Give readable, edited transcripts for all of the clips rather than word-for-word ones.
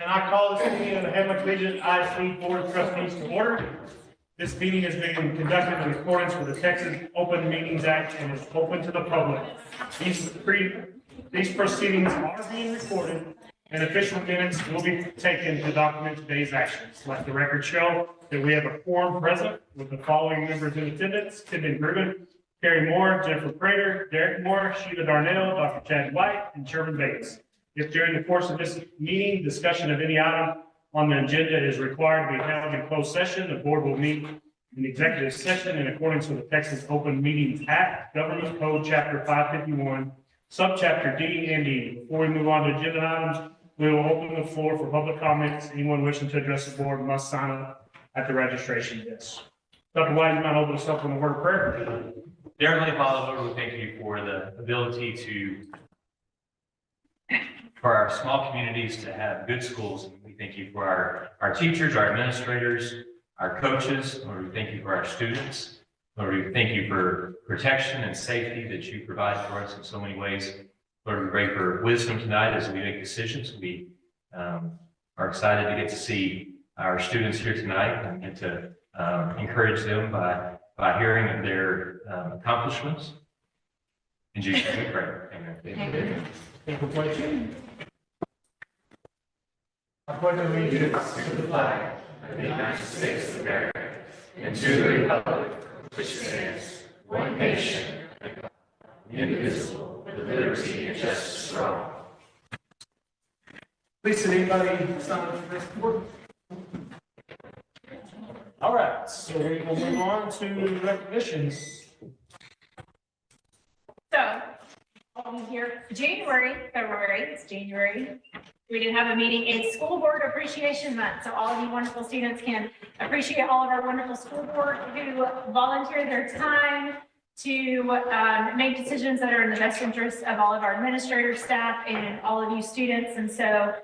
And I call this meeting of the Hamlet Collegiate ISD Board of Trustees to order. This meeting is being conducted in accordance with the Texas Open Meetings Act and is open to the public. These proceedings are being recorded, and official minutes will be taken to document today's actions. Let the record show that we have a quorum present with the following members in attendance: Kidman Grubin, Carrie Moore, Jennifer Prater, Derek Moore, Sheila Darnell, Dr. Chad White, and Sherman Bates. If during the course of this meeting, discussion of any item on the agenda is required to be held in closed session, the board will meet in executive session in accordance with the Texas Open Meetings Act, Government Code Chapter 551, Subchapter D and E. Before we move on to agenda items, we will open the floor for public comments. Anyone wishing to address the board must sign up at the registration desk. Dr. White, you might open us up in the word of prayer. Dear Heavenly Father, Lord, we thank you for the ability for our small communities to have good schools. We thank you for our teachers, our administrators, our coaches. Lord, we thank you for our students. Lord, we thank you for protection and safety that you provide for us in so many ways. Lord, we pray for wisdom tonight as we make decisions. We are excited to get to see our students here tonight and get to encourage them by hearing of their accomplishments. In Jesus' name we pray. Amen. Amen. I pledge allegiance to the flag of the United States of America and to the republic which stands one nation, indivisible, with liberty and justice for all. Please, anybody sign up for this board? All right, so we will move on to recognitions. So, I'll be here February, it's January. We didn't have a meeting. It's School Board Appreciation Month, so all of you wonderful students can appreciate all of our wonderful school board who volunteer their time to make decisions that are in the best interest of all of our administrators, staff, and all of you students. And so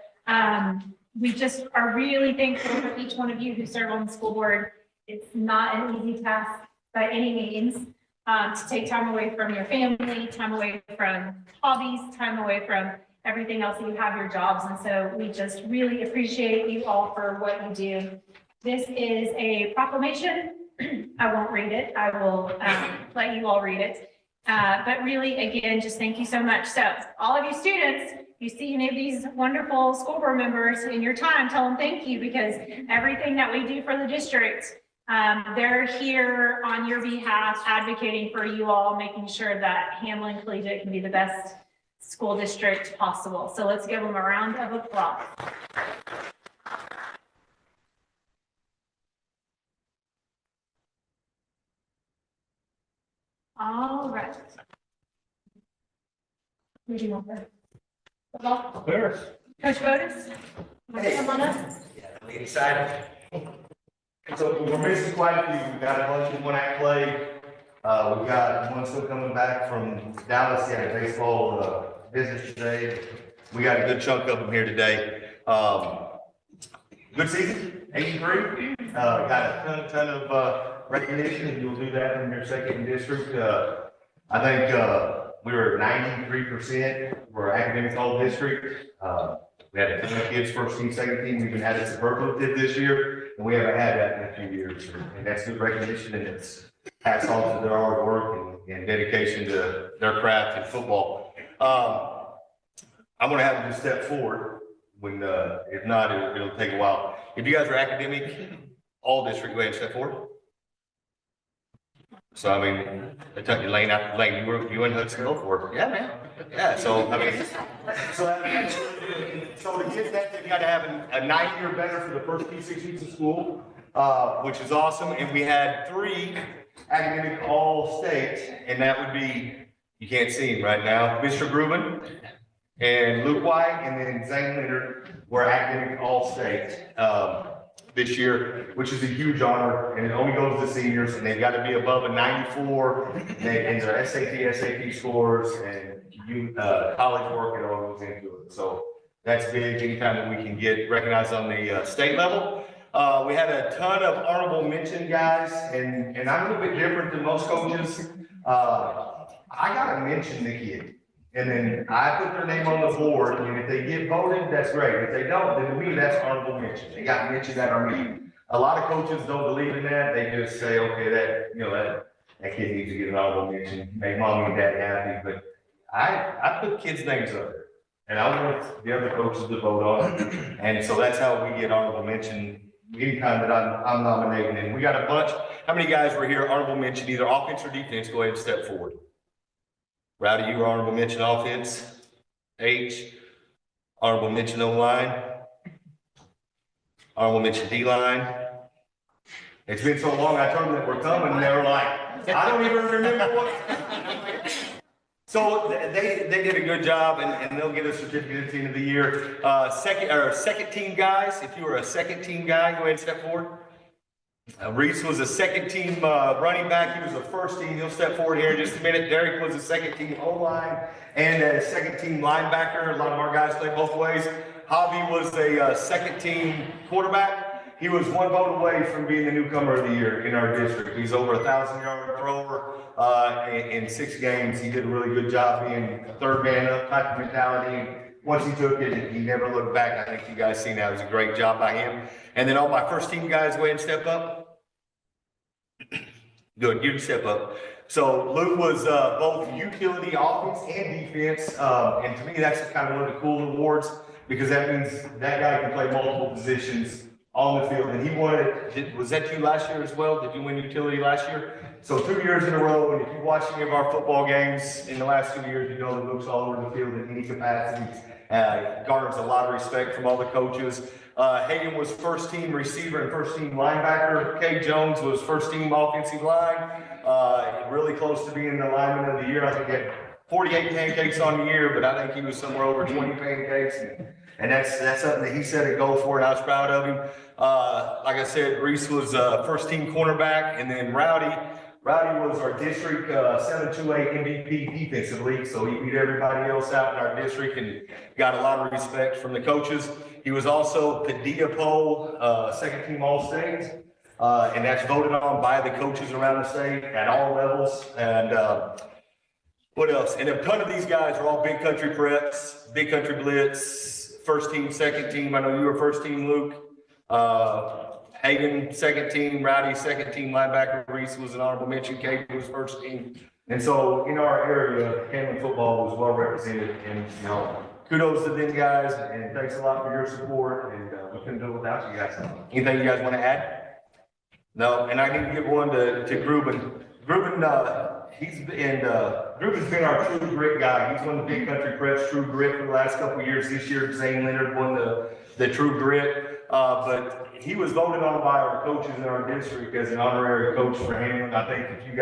we just are really thankful for each one of you who serve on the school board. It's not an easy task by any means. To take time away from your family, time away from hobbies, time away from everything else that you have your jobs. And so we just really appreciate you all for what you do. This is a proclamation. I won't read it. I will let you all read it. But really, again, just thank you so much. So all of you students, you see any of these wonderful school board members in your time, tell them thank you, because everything that we do for the district, they're here on your behalf, advocating for you all, making sure that Hamlin Collegiate can be the best school district possible. So let's give them a round of applause. All right. Who do you want first? Football? There. Coach Botus? Come on up. Yeah, I'm excited. So we're missing quite a few. We've got a bunch in one-act play. We've got one still coming back from Dallas. He had a baseball business today. We got a good chunk of them here today. Good season, 83. Got a ton of recognition. You'll do that in your second district. I think we were at 93% for academic all district. We had a ton of kids first team, second team. We even had a superlative this year, and we haven't had that in a few years. And that's good recognition, and it's hats off to their hard work and dedication to their craft and football. I'm going to have to just step forward when, if not, it'll take a while. If you guys are academic, all district, go ahead and step forward. So, I mean, I took you lane after lane. You in Hudson for it. Yeah, man. Yeah, so, I mean, so to get that, they've got to have a 90 or better for the first 6 weeks of school, which is awesome. And we had 3 academic all-state, and that would be, you can't see him right now, Mr. Grubin and Luke White, and then Zane Leonard were academic all-state this year, which is a huge honor, and it only goes to seniors, and they've got to be above a 94 and their SAT scores and college work, it all goes into it. So that's big anytime that we can get recognized on the state level. We had a ton of honorable mention guys, and I'm a little bit different than most coaches. I gotta mention the kid. and then I put their name on the board, and if they get voted, that's great. If they don't, then to me, that's honorable mention. They got mentioned at our meeting. A lot of coaches don't believe in that. They just say, okay, that kid needs to get an honorable mention, make mommy and daddy happy. But I put kids' names up there, and I want the other coaches to vote on it. And so that's how we get honorable mention anytime that I'm nominating. And we got a bunch. How many guys were here honorable mention, either offense or defense? Go ahead and step forward. Rowdy, you were honorable mention offense. H, honorable mention O-line. Honorable mention D-line. It's been so long, I told them that we're coming, and they were like, I don't even remember what. So they did a good job, and they'll get a certificate at the end of the year. Second team guys, if you were a second team guy, go ahead and step forward. Reese was a second team running back. He was a first team. He'll step forward here in just a minute. Derek was a second team O-line and a second team linebacker. A lot of our guys play both ways. Javi was a second team quarterback. He was one vote away from being the newcomer of the year in our district. He's over 1,000-yard thrower in 6 games. He did a really good job being a third man up type of mentality. Once he took it, he never looked back. I think you guys seen that. It was a great job by him. And then all my first team guys, go ahead and step up. Good, you can step up. So Luke was both utility offense and defense. And to me, that's kind of one of the cool awards because that means that guy can play multiple positions on the field. And he won it. Was that you last year as well? Did you win utility last year? So 2 years in a row, and if you watch any of our football games in the last 2 years, you know that Luke's all over the field in any capacity. Garners a lot of respect from all the coaches. Hayden was first team receiver and first team linebacker. Kay Jones was first team offensive line. Really close to being the lineman of the year. I think he had 48 pancakes on the year, but I think he was somewhere over 20 pancakes. And that's something that he set a goal for, and I was proud of him. Like I said, Reese was first team cornerback, and then Rowdy was our district 7-2-8 MVP defensive league, so he beat everybody else out in our district and got a lot of respect from the coaches. He was also Padilla Poll second team All-State, and that's voted on by the coaches around the state at all levels. And what else? And a ton of these guys are all big country preps, big country blitz, first team, second team. I know you were first team, Luke. Hagen, second team, Rowdy, second team linebacker, Reese was an honorable mention, Kate was first team. And so in our area, Hamlin football was well represented, and kudos to them guys, and thanks a lot for your support, and we couldn't do it without you guys. Anything you guys want to add? No, and I need to give one to Gruben. Gruben's been our True Grit guy. He's won the Big Country Preps True Grit for the last couple of years. This year, Zane Leonard won the True Grit. But he was voted on by our coaches in our district as an honorary coach for Hamlin. I think if you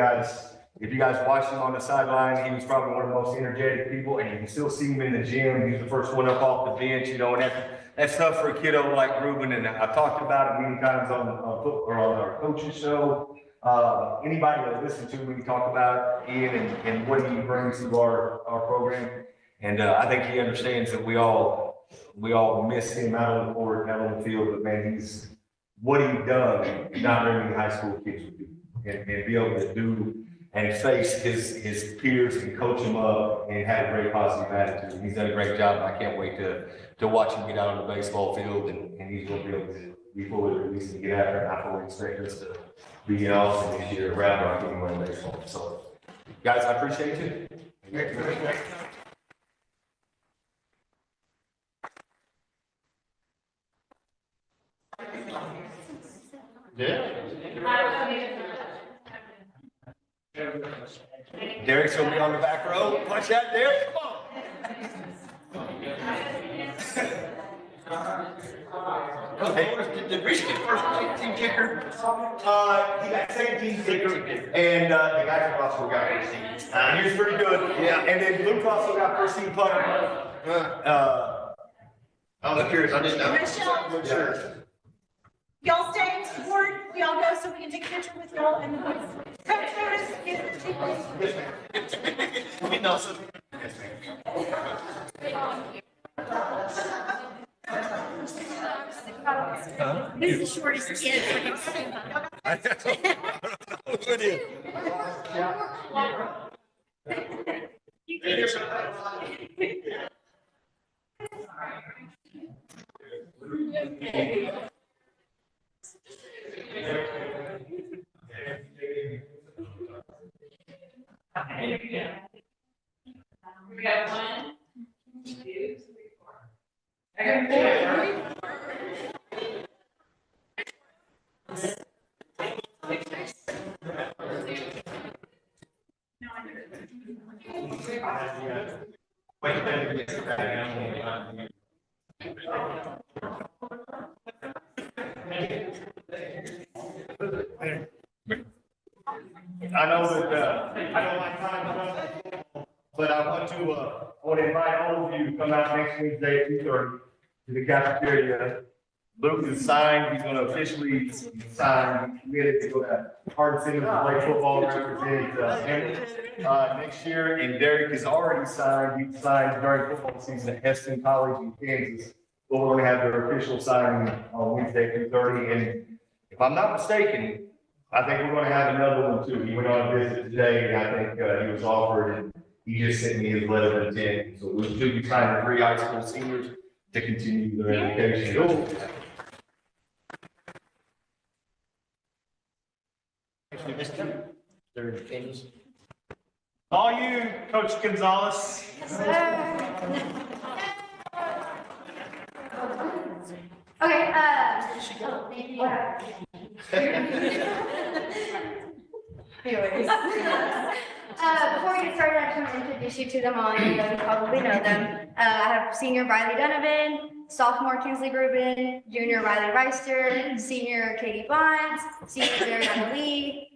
guys watched him on the sideline, he was probably one of the most energetic people, and you can still see him in the gym. He's the first one up off the bench, and that's tough for a kiddo like Ruben. And I've talked about it many times on our coaches show. Anybody that listens to me talk about Ian and what he brings to our program, and I think he understands that we all miss him out on the court, out on the field, but man, what he's done, not very many high school kids would do, and be able to do and face his peers and coach them up and have a great positive attitude. He's done a great job. I can't wait to watch him get out on the baseball field, and he's going to be able to be fully released and get after it. I fully expect us to be in Austin this year around our anywhere in baseball. So, guys, I appreciate you. Derek's gonna be on the back row. Punch that, Derek. Come on. Did Reese get first team kicker? He got second team kicker, and the guy from Russell got first team. He was pretty good. Yeah. And then Luke also got first team punter. I was curious. I didn't know. Michelle. Sure. Y'all stay board. We all go so we can take a picture with y'all and the boys. Coach, notice. We know some. He's the shortest kid. I don't know who it is. You We got 1, 2, 3, 4. I got 4. I know that, I don't like time, but I want to invite all of you to come out next Wednesday at 2:30 to the cafeteria. Luke is signed, he's going to officially sign, committed to go to Hardin Center to play football and represent, Hammond, next year. And Derek is already signed, he signed during football season at Heston College in Kansas. But we're going to have their official signing on Wednesday at 2:30. And if I'm not mistaken, I think we're going to have another one too. He went on a visit today, and I think he was offered, and he just sent me his letter of intent. So we'll be signing 3 high school seniors to continue their education. All you, Coach Gonzalez. Okay, anyways. Before we get started, I just want to introduce you to them all. You probably know them. I have senior Riley Donovan, sophomore Kinsley Rubin, junior Riley Reister, senior Katie Bonds, senior Mariana Lee,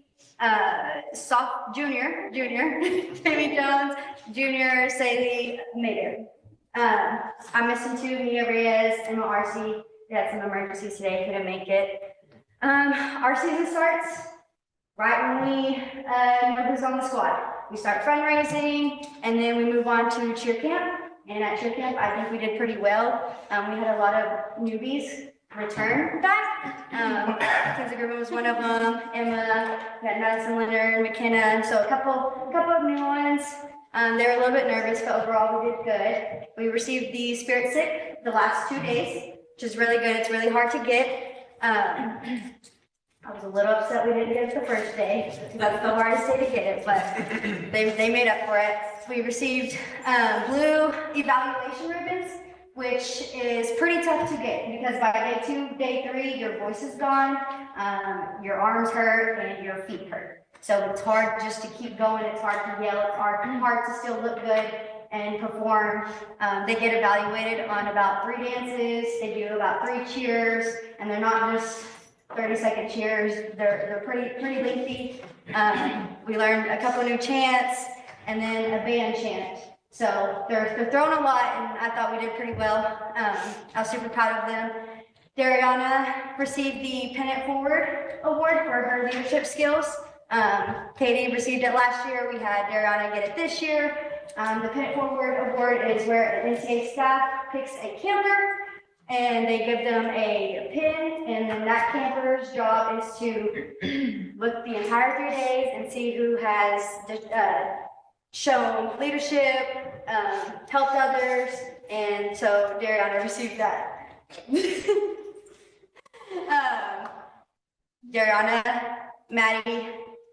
junior Jamie Jones, junior Saley Mayer. I'm missing 2, Mia Reyes and RC. We had some emergencies today, couldn't make it. Our season starts right when we know who's on the squad. We start fundraising, and then we move on to cheer camp. And at cheer camp, I think we did pretty well. We had a lot of newbies return back. Kinsley Griffin was one of them. Emma, we had Madison Leonard, McKenna, so a couple of new ones. They were a little bit nervous, but overall we did good. We received the Spirit Sick the last 2 days, which is really good. It's really hard to get. I was a little upset we didn't get it the first day, because that's the hardest day to get it, but they made up for it. We received blue evaluation ribbons, which is pretty tough to get, because by day 2, day 3, your voice is gone, your arms hurt, and your feet hurt. So it's hard just to keep going, it's hard to yell, it's hard to still look good and perform. They get evaluated on about 3 dances, they do about 3 cheers, and they're not just 30-second cheers, they're pretty lengthy. We learned a couple new chants, and then a band chant. So they're throwing a lot, and I thought we did pretty well. I was super proud of them. Dariana received the Pennant Forward Award for her leadership skills. Katie received it last year. We had Dariana get it this year. The Pennant Forward Award is where an NCA staff picks a camper and they give them a pin, and then that camper's job is to look the entire 3 days and see who has shown leadership, helped others, and so Dariana received that. Dariana, Maddie,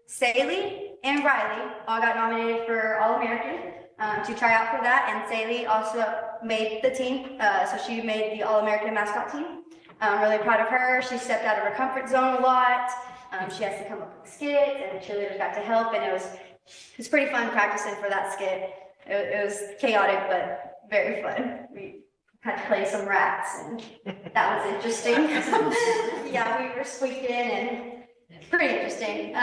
Saley, and Riley all got nominated for All-American to try out for that, and Saley also made the team, so she made the All-American mascot team. I'm really proud of her. She stepped out of her comfort zone a lot. She has to come up with skits, and the cheerleaders got to help, and it was pretty fun practicing for that skit. It was chaotic, but very fun. We had to play some rats, and that was interesting. Yeah, we were squeaked in, and pretty interesting.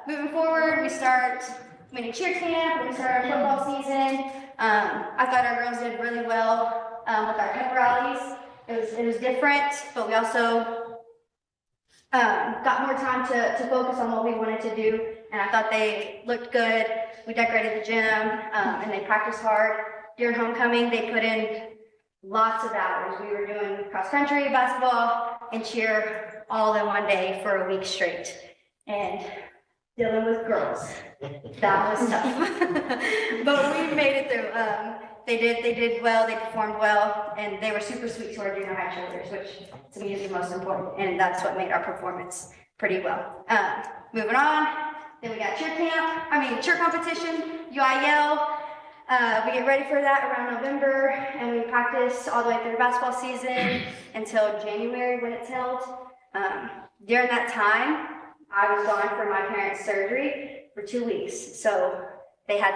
Moving forward, we start mini cheer camp, and we start our football season. I thought our girls did really well with our pep rallies. It was different, but we also got more time to focus on what we wanted to do, and I thought they looked good. We decorated the gym, and they practiced hard. During homecoming, they put in lots of hours. We were doing cross country, basketball, and cheer all in one day for a week straight. And dealing with girls. That was tough. But we made it through. They did well, they performed well, and they were super sweet to our junior high cheerleaders, which to me is the most important, and that's what made our performance pretty well. Moving on, then we got cheer competition, UIL. We get ready for that around November, and we practice all the way through basketball season until January when it's held. During that time, I was gone for my parents' surgery for 2 weeks, so they had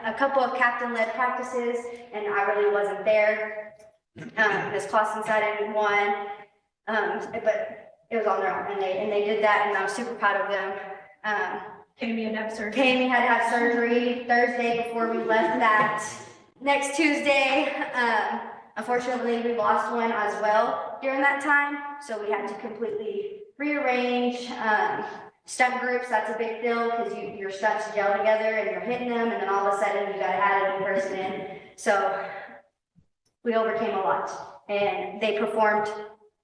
a couple of captain-led practices, and I really wasn't there. Miss Clausen decided one, but it was on their own, and they did that, and I was super proud of them. Kami had to have surgery. Kami had to have surgery Thursday before we left that next Tuesday. Unfortunately, we lost one as well during that time, so we had to completely rearrange. Stunt groups, that's a big deal because your stunts gel together and you're hitting them, and then all of a sudden you got to add a new person in. So we overcame a lot, and they performed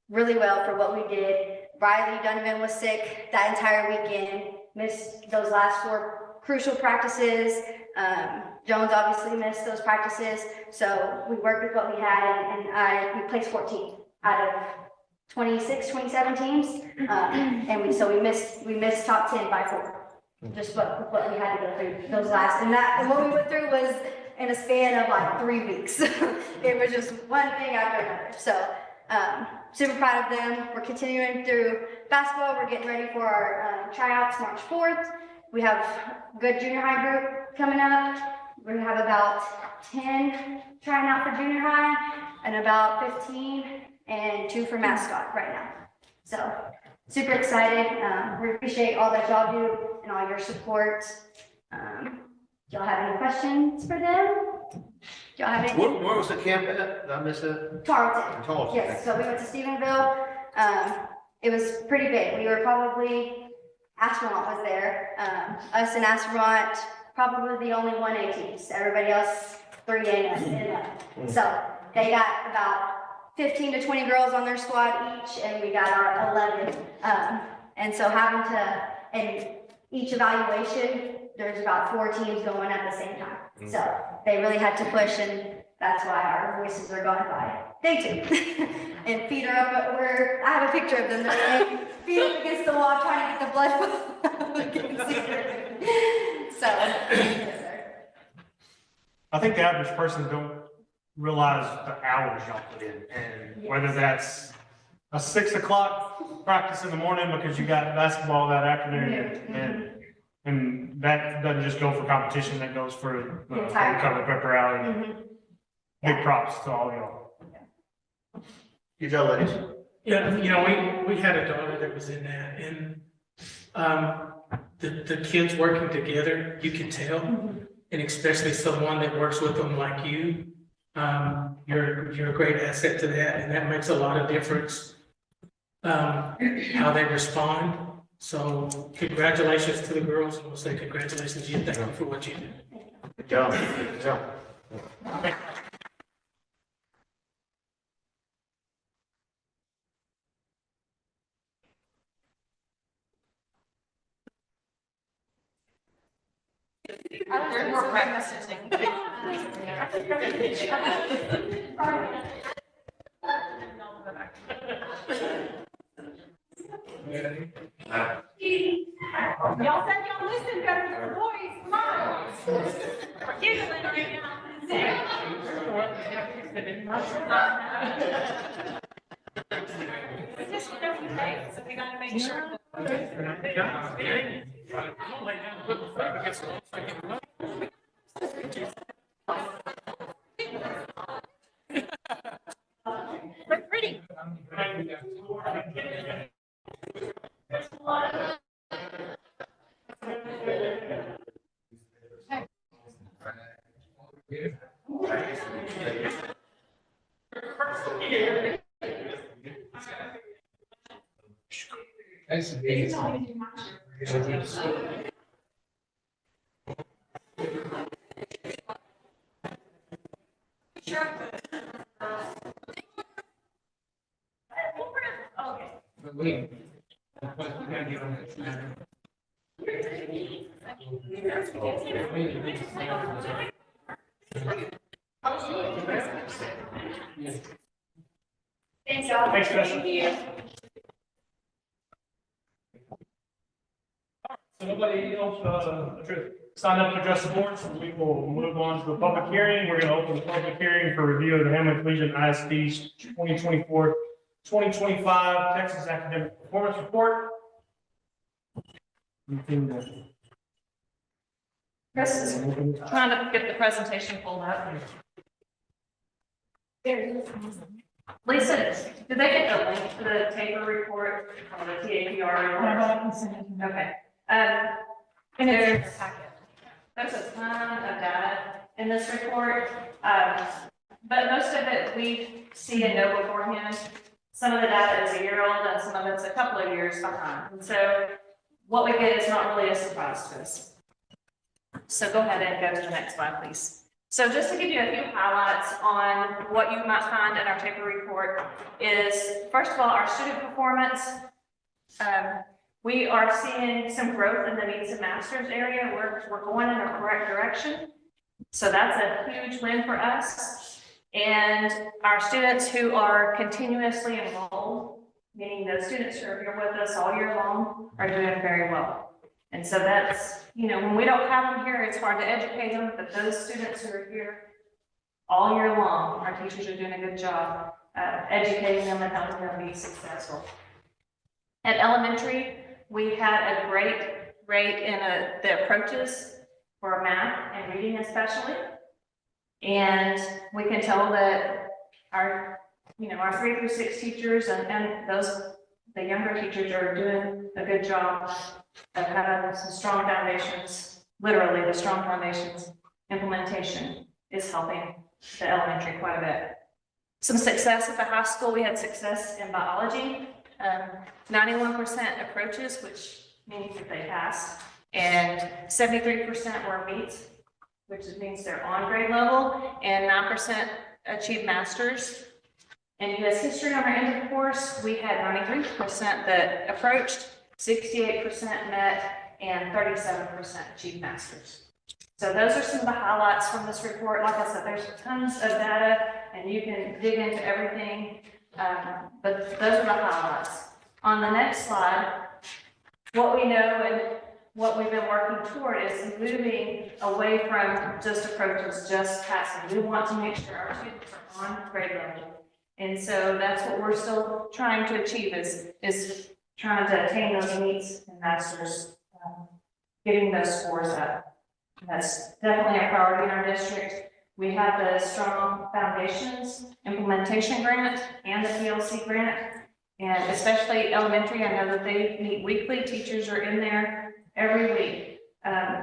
really well for what we did. Riley Donovan was sick that entire weekend, missed those last 4 crucial practices. Jones obviously missed those practices, so we worked with what we had, and we placed 14th out of 26, 27 teams, and we missed top 10 by 4. Just what we had to go through those last, and what we went through was in a span of like 3 weeks. It was just one thing after another. So super proud of them. We're continuing through basketball. We're getting ready for our tryouts March 4th. We have a good junior high group coming up. We're gonna have about 10 trying out for junior high and about 15 and 2 for mascot right now. So super excited. We appreciate all that y'all do and all your support. Y'all have any questions for them? Y'all have any? Where was the camp at? Did I miss it? Tarleton. Tarleton. Yes, so we went to Stephenville. It was pretty big. We were probably, Astronaut was there. Us and Astronaut, probably the only 1A teams. Everybody else, 3A and So they got about 15 to 20 girls on their squad each, and we got our 11. And so in each evaluation, there's about 4 teams going at the same time. So they really had to push, and that's why our voices are going by. They do. And feet are up, I have a picture of them. They're like, feet up against the wall trying to get the blood flow. So, I think the average person don't realize the hours y'all put in, and whether that's a 6 o'clock practice in the morning because you got basketball that afternoon, and that doesn't just go for competition, that goes for the cover pepper rally. Big props to all y'all. You tell ladies. Yeah, we had a daughter that was in that, and the kids working together, you can tell, and especially someone that works with them like you, you're a great asset to that, and that makes a lot of difference, how they respond. So congratulations to the girls, and we'll say congratulations to you. Thank you for what you do. Good job. Good job. There's more practicing. Y'all said y'all listen better to the boys. Come on. We're giggling right now. It's just okay, so we gotta make sure. We're pretty. Okay. Thanks, y'all. Thanks, Chris. Thank you. So nobody else, signed up to address the board, so we will move on to the public hearing. We're gonna open the public hearing for review of the Hamlet Collegiate ISD's 2024-2025 Texas Academic Performance Report. Chris is trying to get the presentation pulled up. Lisa, did they get the link to the taper report or the TAPR report? Okay. And there's a ton of data in this report. But most of it we see and know beforehand. Some of the data is a year old and some of it's a couple of years behind. And so what we get is not really a surprise to us. So go ahead and go to the next slide, please. So just to give you a few highlights on what you might find in our taper report is, first of all, our student performance. We are seeing some growth in the needs and masters area. We're going in the correct direction. So that's a huge win for us. And our students who are continuously enrolled, meaning those students who are here with us all year long, are doing very well. And so that's, when we don't have them here, it's hard to educate them, but those students who are here all year long, our teachers are doing a good job educating them and helping them be successful. At elementary, we had a great rate in the approaches for math and reading especially. And we can tell that our 3 through 6 teachers and the younger teachers are doing a good job of having some strong foundations, literally the strong foundations. Implementation is helping the elementary quite a bit. Some success at the high school, we had success in biology, 91% approaches, which means that they passed, and 73% were meets, which means they're on grade level, and 9% achieved masters. In U.S. history on our end of the course, we had 93% that approached, 68% met, and 37% achieved masters. So those are some of the highlights from this report. Like I said, there's tons of data, and you can dig into everything, but those are the highlights. On the next slide, what we know and what we've been working toward is moving away from just approaches, just passing. We want to make sure our students are on grade level. And so that's what we're still trying to achieve is trying to attain those meets and masters, getting those scores up. And that's definitely a priority in our district. We have the Strong Foundations Implementation Grant and the PLC grant, and especially elementary. I know that they meet weekly. Teachers are in there every week,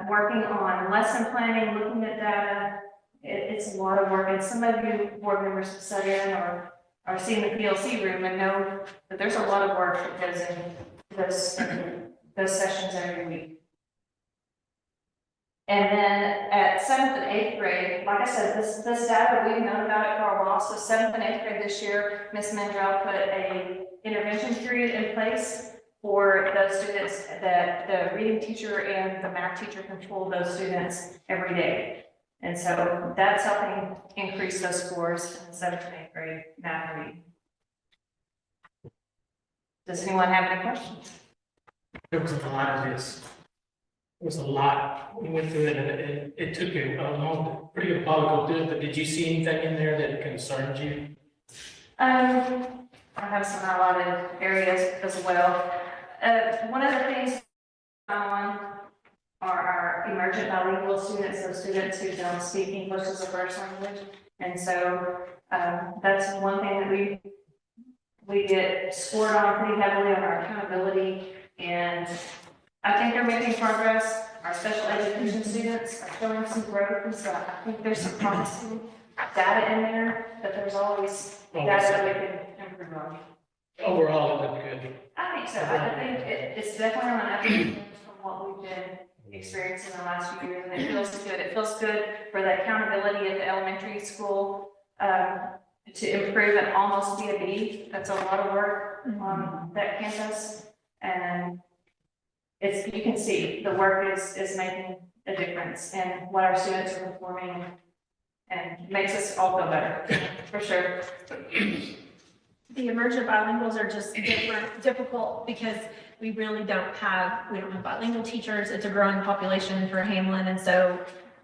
working on lesson planning, looking at data. It's a lot of work, and some of you board members have sat in or are seeing the PLC room and know that there's a lot of work that goes in those sessions every week. And then at 7th and 8th grade, like I said, this data, we've known about it for a while. So 7th and 8th grade this year, Ms. Mendrell put a intervention period in place for those students that the reading teacher and the math teacher control those students every day. And so that's helping increase those scores in the 7th and 8th grade math and reading. Does anyone have any questions? There was a lot of this. There was a lot. We went through it and it took you a long, pretty good while to go through it, but did you see anything in there that concerned you? I have some highlighted areas as well. One of the things on are our emergent bilingual students, those students who don't speak English as a first language. And so that's one thing that we get scored on pretty heavily on our accountability. And I think they're making progress. Our special education students are showing some growth. And so I think there's some promising data in there, but there's always data that we can improve on. Overall, it looked good. I think so. I think it's definitely on an upward from what we've been experiencing in the last few years, and it feels good. It feels good for the accountability at the elementary school to improve and almost be a B. That's a lot of work on that campus, and it's, you can see the work is making a difference and what our students are performing and makes us all feel better, for sure. The emergent bilinguals are just difficult because we don't have bilingual teachers. It's a growing population for Hamlin. And so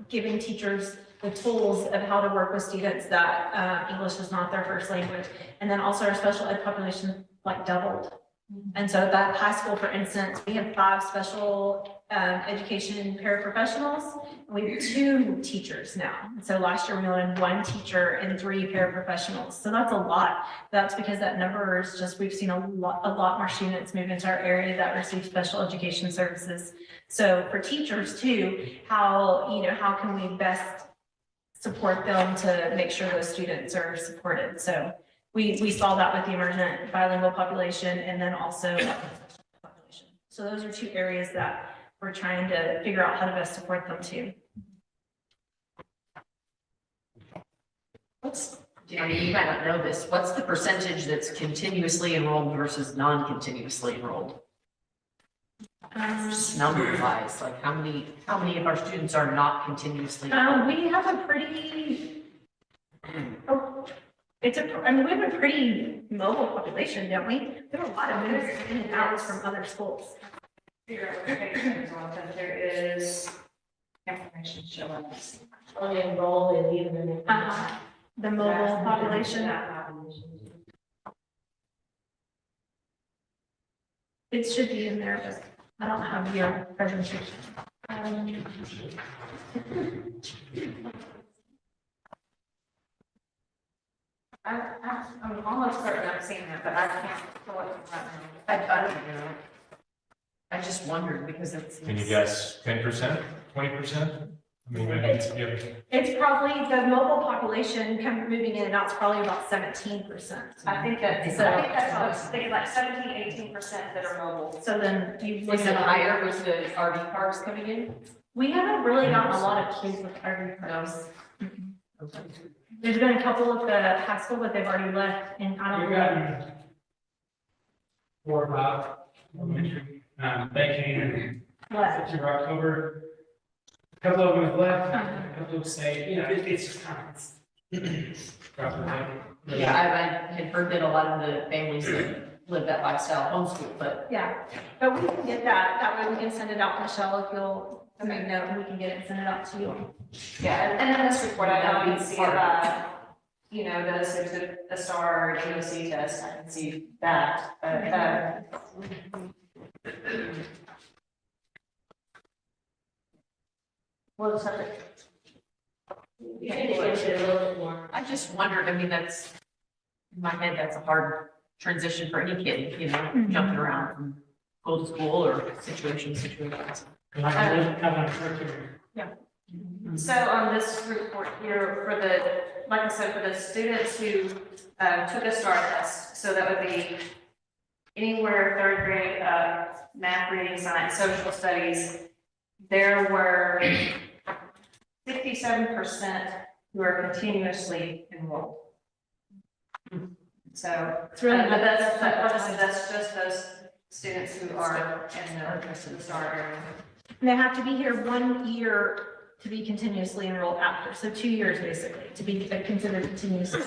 giving teachers the tools of how to work with students that English is not their first language. And then also our special ed population like doubled. And so that high school, for instance, we have 5 special education paraprofessionals. And we have 2 teachers now. And so last year we only had 1 teacher and 3 paraprofessionals. So that's a lot. That's because that number is just, we've seen a lot more students move into our area that receive special education services. So for teachers too, how can we best support them to make sure those students are supported? So we saw that with the emergent bilingual population and then also population. So those are 2 areas that we're trying to figure out how to best support them too. Danny, you might not know this, what's the percentage that's continuously enrolled versus non-continuously enrolled? Just number wise, like how many of our students are not continuously enrolled? We have a pretty, we have a pretty mobile population, don't we? There are a lot of moves in and out from other schools. There is information showing us. Only enrolled in even The mobile population. It should be in there, but I don't have your presentation. I'm almost certain I've seen that, but I can't pull it right now. I don't know. I just wondered because it's. Can you guess 10%, 20%? I mean, It's probably the mobile population moving in and out is probably about 17%. I think that's what I was thinking, like 17-18% that are mobile. So then you. Is it higher with the RV parks coming in? We haven't really gotten a lot of kids with RV parks. There's been a couple of the high school, but they've already left and I don't We've know. gotten 4 or 5 elementary, they came Left. September, October. A couple of them have left, a couple of say, it's just kind of. Yeah, I had heard that a lot of the families that live that lifestyle homeschool, but Yeah, but we can get that. That way we can send it out, Michelle, if you'll make note, and we can get it and send it out to you. Yeah, and in this report, I know you can see about, those who took the STAR GOC test, I can see that, We'll just have to. I just wondered, I mean, that's, in my head, that's a hard transition for any kid, jumping around from school to school or situation to situation. So on this report here, for the, like I said, for the students who took a STAR test, so that would be anywhere 3rd grade, math, reading, science, social studies, there were 67% who are continuously enrolled. So It's really but good. that's just those students who are in the STAR area. And they have to be here 1 year to be continuously enrolled after, so 2 years basically, to be considered continuously.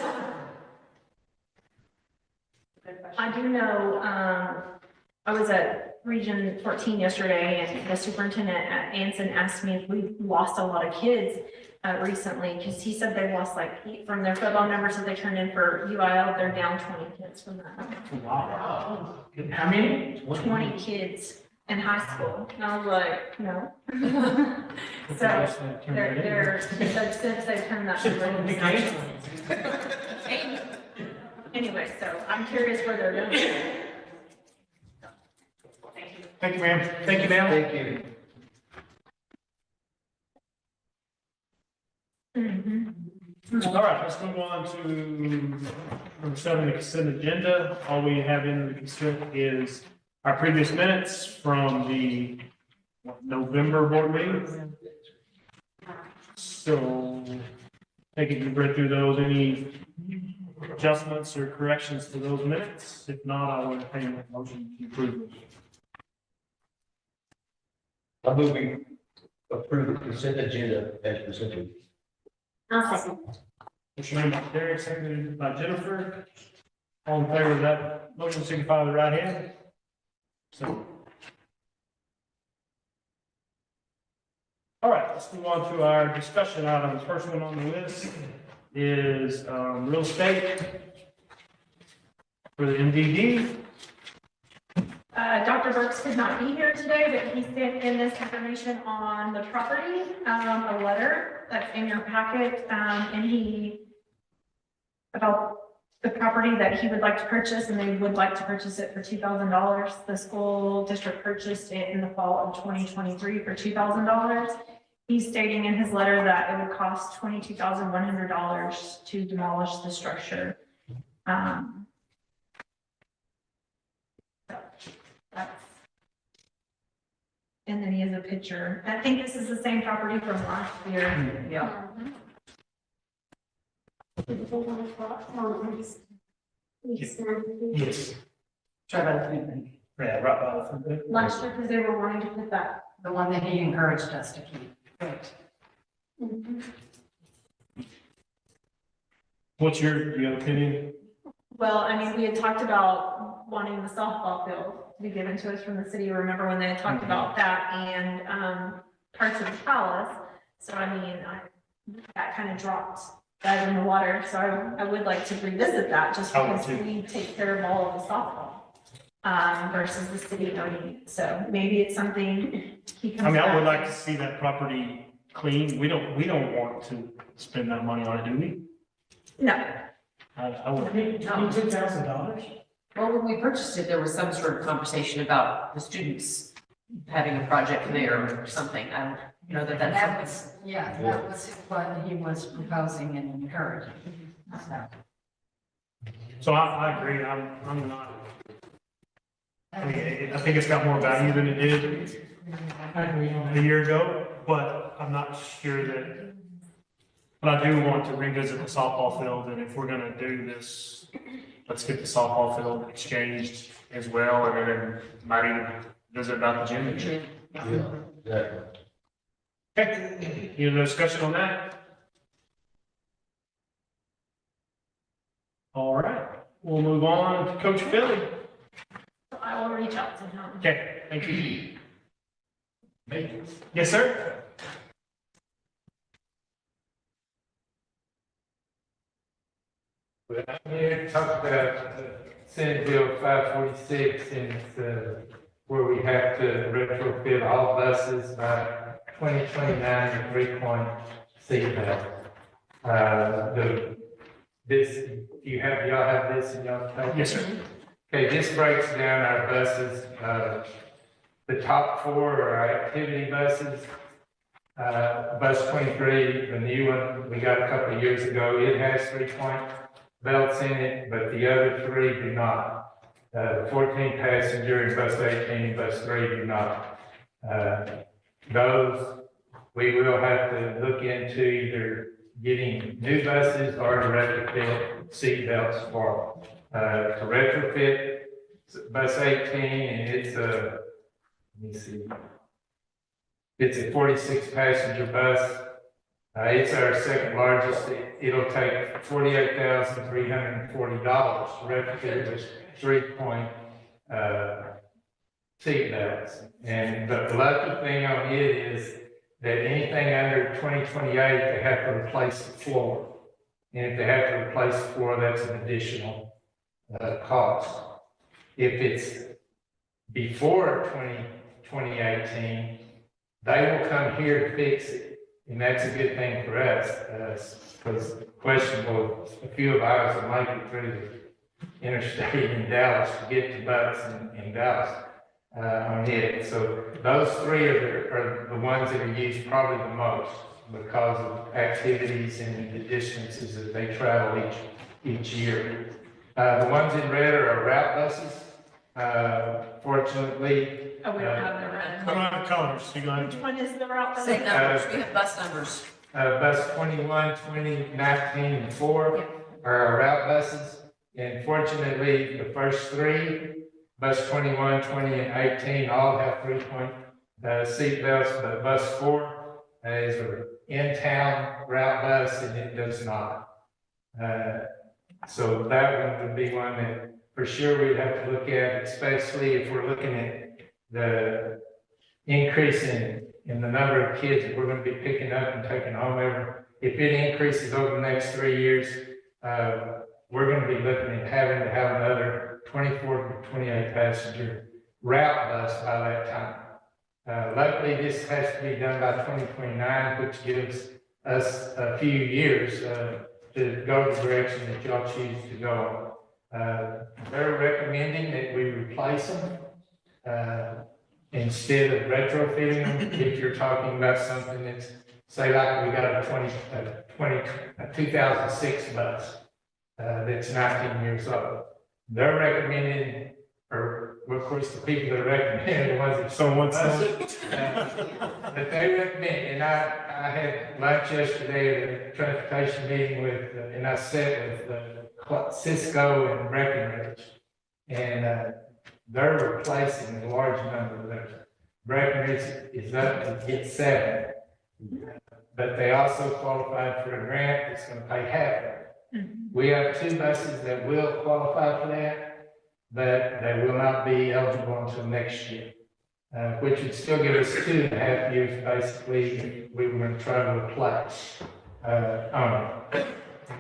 I do know, I was at Region 14 yesterday, and the superintendent at Anson asked me if we lost a lot of kids recently, because he said they lost from their football numbers that they turned in for UIL, they're down 20 kids from that. Wow. How many? 20 kids in high school, and I was like, no. So they're, since they turned that. Anyway, so I'm curious where they're going. Thank you, ma'am. Thank you, ma'am. Thank you. All right, let's move on to number 7, the consent agenda. All we have in the consent is our previous minutes from the November board meeting. So, take it, you've read through those, any adjustments or corrections to those minutes? If not, I will entertain a motion to approve. I'm moving approve the consent agenda as presented. I'll second. Motion made by Derek, seconded by Jennifer. All in favor of that motion, signify with the right hand. So. All right, let's move on to our discussion items. First one on the list is real estate for the MDD. Dr. Burks could not be here today, but he sent in this information on the property, a letter that's in your packet, and he about the property that he would like to purchase, and they would like to purchase it for $2,000. The school district purchased it in the fall of 2023 for $2,000. He's stating in his letter that it would cost $22,100 to demolish the structure. That's, and then he has a picture. I think this is the same property from last year. Yeah. Yes. Try about the thing, Yeah, right by the front door. Last year, because they were wanting to put that. the one that he encouraged us to keep. Right. What's your opinion? Well, I mean, we had talked about wanting the softball field to be given to us from the city. Remember when they had talked about that and parts of the palace? So I mean, that kind of dropped that in the water. So I would like to revisit that just I would because too. we take care of all of the softball versus the city owning it. So maybe it's something he comes I mean, I would back. like to see that property clean. We don't want to spend that money on it, do we? No, I would. $2,000? Well, when we purchased it, there was some sort of conversation about the students having a project there or something. I don't know that that's That something. was, yeah, that was what he was proposing and encouraging. So I agree. I'm not. I mean, I think it's got more value than it did I agree on a that. year ago, but I'm not sure that. But I do want to revisit the softball field, and if we're gonna do this, let's get the softball field exchanged as well, and then might even visit about the gym. Yeah, exactly. Okay, any other discussion on that? All right, we'll move on to Coach Philly. I will reach out to him. Okay, thank you. Yes, sir? Well, I'm here to talk about Senate Bill 546, and it's where we have to retrofit all buses by 2029 with 3-point seatbelt. Y'all have this in y'all's paper? Yes, sir. Okay, this breaks down our buses. The top 4 are our activity buses. Bus 23, the new one we got a couple of years ago, it has 3-point belts in it, but the other 3 do not. 14 passenger and bus 18 and bus 3 do not. Those, we will have to look into either getting new buses or to retrofit seat belts for them. To retrofit bus 18, and it's a, let me see, it's a 46 passenger bus. It's our second largest. It'll take $48,340 to retrofit with 3-point seat belts. And the lucky thing on it is that anything under 2028, they have to replace the floor. And if they have to replace the floor, that's an additional cost. If it's before 2018, they will come here to fix it. And that's a good thing for us, because questionable, a few of ours will make it through the interstate in Dallas to get to Bucks in Dallas on it. So those 3 are the ones that are used probably the most because of activities and the distances that they travel each year. The ones in red are our route buses. Fortunately, Oh, we don't have the red. I don't have colors, you go Which ahead. one is the route? Say numbers, we have bus numbers. bus 21, 20, 19, and 4 are our route buses. And fortunately, the first 3, bus 21, 20, and 18, all have 3-point seat belts, but bus 4 is an in-town route bus and it does not. So that one would be one that for sure we'd have to look at, especially if we're looking at the increase in the number of kids that we're going to be picking up and taking home if it increases over the next 3 years, we're going to be looking at having to have another 24 to 28 passenger route bus by that time. Luckily, this has to be done by 2029, which gives us a few years to go the direction that y'all choose to go. They're recommending that we replace them instead of retrofitting them. If you're talking about something that's, say like we got a 2006 bus that's 19 years old. They're recommending, or of course the people that recommend are the ones that Someone's but they recommend, and I had lunch yesterday at a transportation meeting with, and I sat with Cisco and Breckenridge, and they're replacing a large number of those. Breckenridge is up to get 7, but they also qualified for a grant that's going to pay half of it. We have 2 buses that will qualify for that, but they will not be eligible until next year. Which would still give us 2.5 years, basically, if we were going to try to replace. And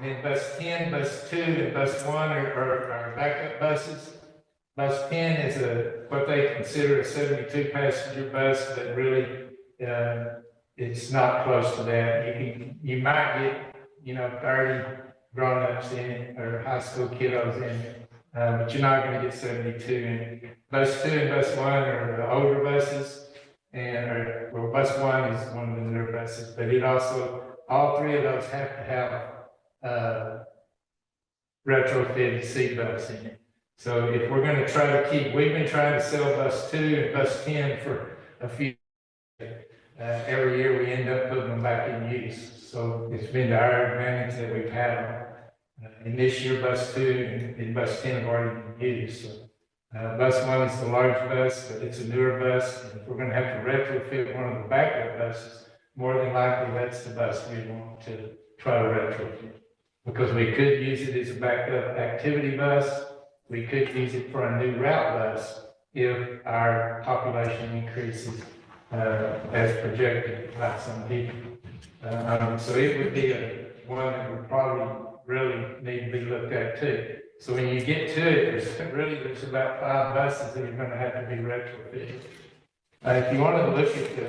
then bus 10, bus 2, and bus 1 are backup buses. Bus 10 is what they consider a 72 passenger bus, but really it's not close to that. You might get 30 grown-ups in it or high school kiddos in it. But you're not going to get 72 in it. Bus 2 and bus 1 are the older buses, and bus 1 is one of the newer buses, but it also, all 3 of those have to have retrofitted seat belts in it. So if we're going to try to we've been trying to sell bus 2 and bus 10 for a few years. Every year we end up putting them back in use. So it's been to our advantage that we've had them. And this year, bus 2 and bus 10 have already been used. So, bus 1 is the large bus, but it's a newer bus. And if we're going to have to retrofit one of the backup buses, more than likely that's the bus we want to try to retrofit. Because we could use it as a backup activity bus. We could use it for a new route bus if our population increases as projected by some people. So it would be one that would probably really need to be looked at too. So when you get to it, there's about 5 buses that are going to have to be retrofitted. If you wanted to look at the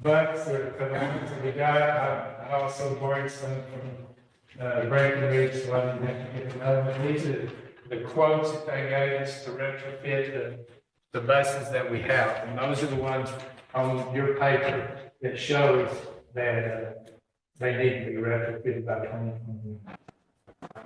bus or the ones that we got, I also borrowed some from Breckenridge, so I didn't have to get another one. These are the quotes that they gave us to retrofit the buses that we have, and those are the ones on your paper that shows that they need to be retrofitted by 2021.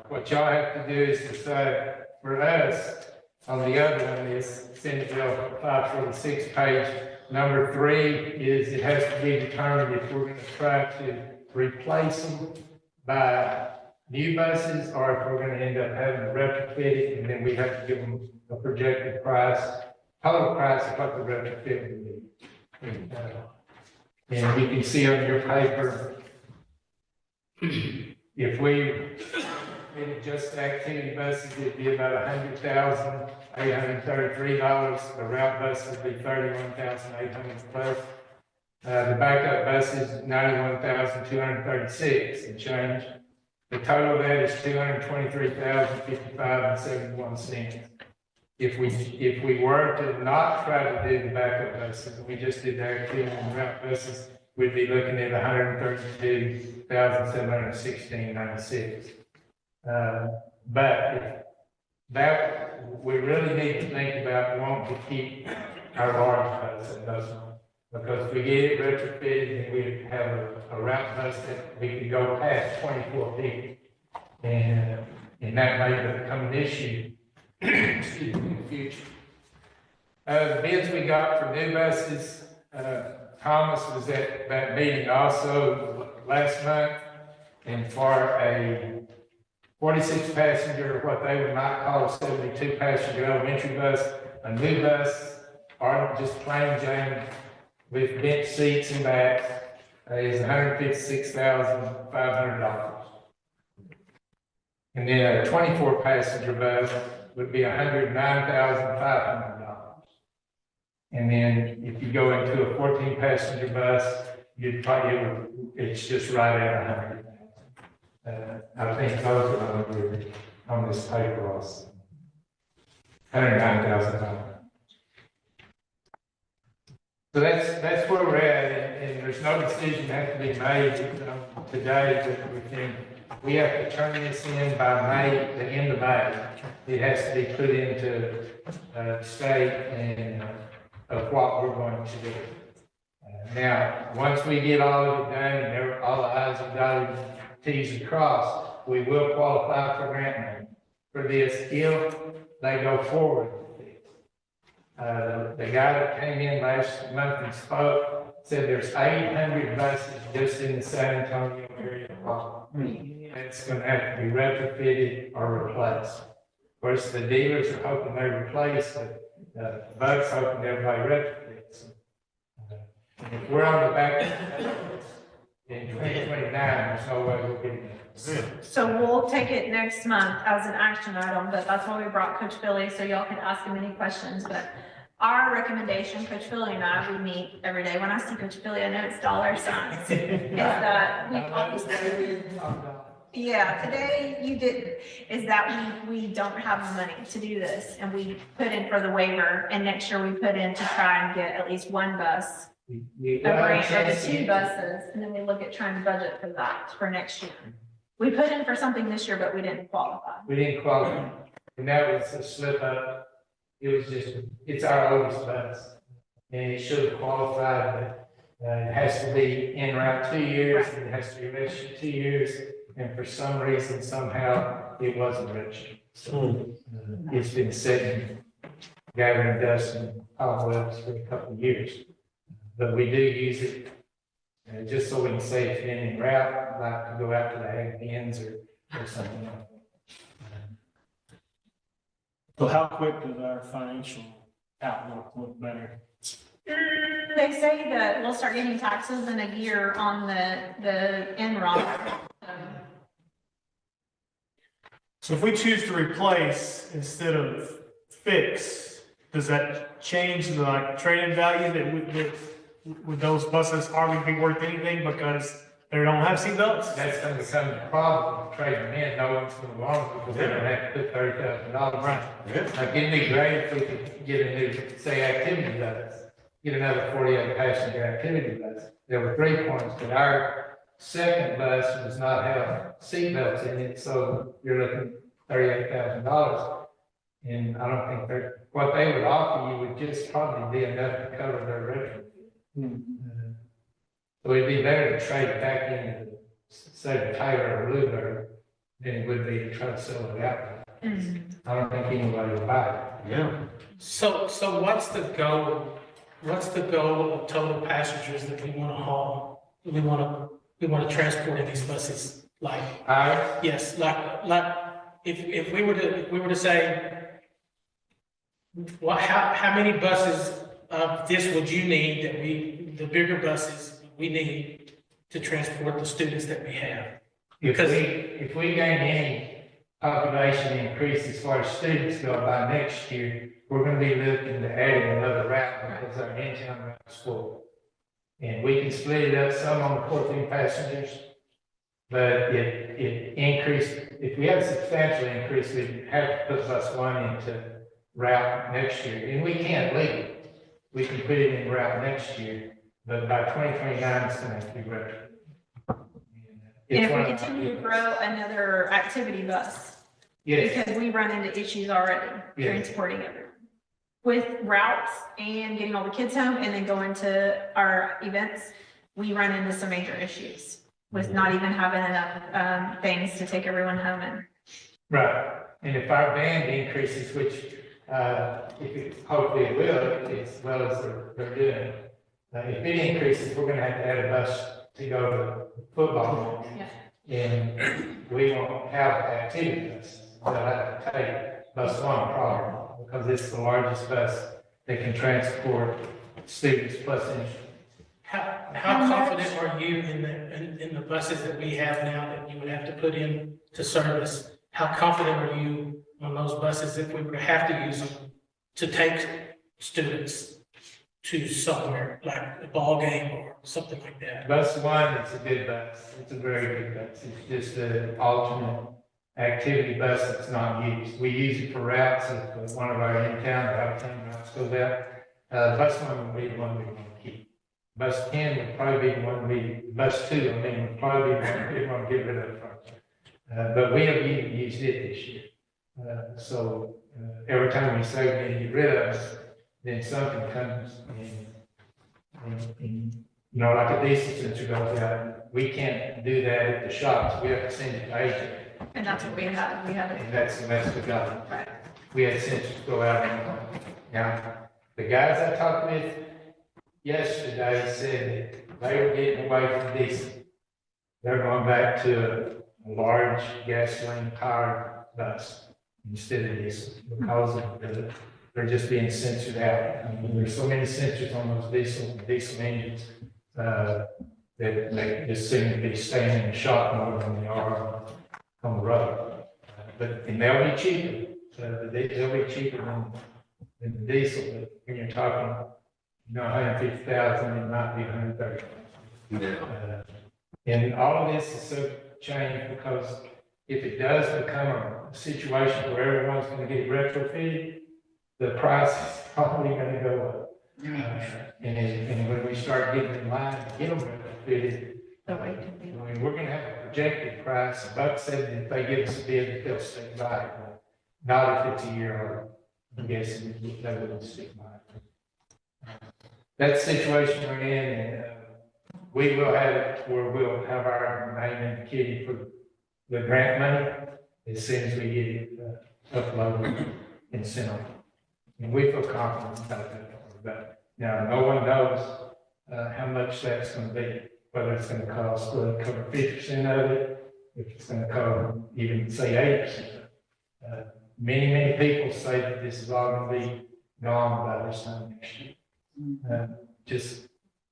What y'all have to do is decide for us on the other one is Senate Bill 546 page. Number 3 is it has to be determined if we're going to try to replace them by new buses or if we're going to end up having to retrofit it, and then we have to give them a projected price, total price of what the retrofit would be. And you can see on your paper, if we did just activity buses, it'd be about $100,833. The route bus would be $31,800 plus. The backup bus is $91,236 and change. The total of that is $223,055.71. If we were to not try to do the backup buses, we just did the activity and route buses, we'd be looking at $132,716.96. But that we really need to think about wanting to keep our large buses at those ones. Because if we get it retrofitted, then we have a route bus that we could go past 24 people. And that may become an issue in the future. The bids we got for new buses, Thomas was at that meeting also last month. And for a 46 passenger, what they would might call a 72 passenger elementary bus, a new bus, or just plain Jane with bench seats and backs, is $156,500. And then a 24 passenger bus would be $109,500. And then if you go into a 14 passenger bus, you'd probably, it's just right at 100,000. I think those are on this paper also. $109,000. So that's where we're at, and there's no decision that has to be made today, but we have to turn this in by May, the end of May. It has to be put into state and of what we're going to do. Now, once we get all of it done and all the i's are dotted, t's are crossed, we will qualify for grant money for this if they go forward with this. The guy that came in last month and spoke said there's 800 buses just in the San Antonio area. It's going to have to be retrofitted or replaced. Of course, the dealers are hoping they replace, but the bud's hoping everybody retrofits. If we're on the back in 2029, there's no way we'll get it. So we'll take it next month as an action item, but that's why we brought Coach Billy, so y'all can ask him any questions, but our recommendation, Coach Billy and I, we meet every day. When I see Coach Billy, I know it's dollar signs. Is that we obviously, yeah, today you didn't, is that we don't have the money to do this, and we put in for the waiver, and next year we put in to try and get at least one bus, a grant for the 2 buses, and then we look at trying to budget for that for next year. We put in for something this year, but we didn't qualify. We didn't qualify, and that was a slip up. It was just, it's our oldest bus, and it should have qualified, but it has to be in route 2 years, and it has to be registered 2 years, and for some reason, somehow, it wasn't registered. So it's been sitting, gathering dust and cobwebs for a couple of years. But we do use it just so we can say it's been en route, like to go out to the ag ends or something like that. So how quick does our financial outlook look better? They say that we'll start getting taxes in a year on the Enron. So if we choose to replace instead of fix, does that change the like trade-in value that with those buses hardly be worth anything because they don't have seatbelts? That's going to become the problem, trading them in, no one's going to want them because they're going to have to put $30,000. Right. Like, it'd be great if we could get a new, say, activity bus, get another 48 passenger activity bus. There were 3 points, but our second bus does not have seatbelts in it, so you're looking at $38,000. And I don't think what they would offer you would just probably be enough to cover their retrofit. So it'd be better to trade it back into, say, the Tyler or Bluebird than it would be to try to sell it out. I don't think anybody would buy it. Yeah. So what's the goal? What's the goal of total passengers that we want to haul? We want to transport in these buses, like, yes, like if we were to say, how many buses of this would you need the bigger buses we need to transport the students that we have? Because if we gain any population increase as far as students go by next year, we're going to be looking to adding another route because our in-town route is full. And we can split it up some on the 14 passengers, but it increased, if we have a substantial increase, we have to put bus 1 into route next year. And we can't leave it. We can put it in route next year, but by 2029, it's going to have to be retrofitted. And if we continue to grow another activity bus, because we run into issues already transporting everyone. With routes and getting all the kids home and then going to our events, we run into some major issues with not even having enough things to take everyone home in. Right, and if our band increases, which hopefully it will, as well as they're doing, if it increases, we're going to have to add a bus to go to football. Yeah. And we won't have activity buses. They'll have to take bus one probably, because it's the largest bus that can transport students plus instruments. How confident are you in the buses that we have now that you would have to put in to service? How confident are you on those buses if we were to have to use them to take students to somewhere, like a ball game or something like that? Bus one is a good bus. It's a very good bus. It's just an alternate activity bus that's not used. We use it for routes if one of our in-town or out-of-town routes goes out. Bus one would be the one we want to keep. Bus 10 would probably be the one bus 2, I mean, would probably be the one we want to get rid of first. But we have even used it this year. So every time we say we're going to get rid of it, then something comes and you know, like a diesel sensor goes out. We can't do that at the shops. We have to send it to agent. And that's what we had. We had it. And that's what we got. Right. We had sensors go out. Now, the guys I talked with yesterday said that they were getting away from diesel. They're going back to a large gasoline powered bus instead of diesel because they're just being censored out. I mean, there's so many sensors on those diesel engines that they just seem to be staying in the shop more than they are on the road. And they'll be cheaper. They'll be cheaper than the diesel. But when you're talking, 150,000, it might be 130,000. And all of this is so changed because if it does become a situation where everyone's going to get retrofitted, the price is probably going to go up. And when we start getting in line to get them retrofitted, I mean, we're going to have a projected price. Buck said if they give us a bid, they'll stick by it. Not if it's a year old. I'm guessing they wouldn't stick by it. That's the situation we're in, and we will have it where we'll have our name in the kitty for the grant money as soon as we get it uploaded and sent on. And we feel confident about that. But now, no one knows how much that's going to be, whether it's going to cost, will it cover 50% of it, if it's going to cover even, say, 80%. Many people say that this is all going to be gone by this time next year. Just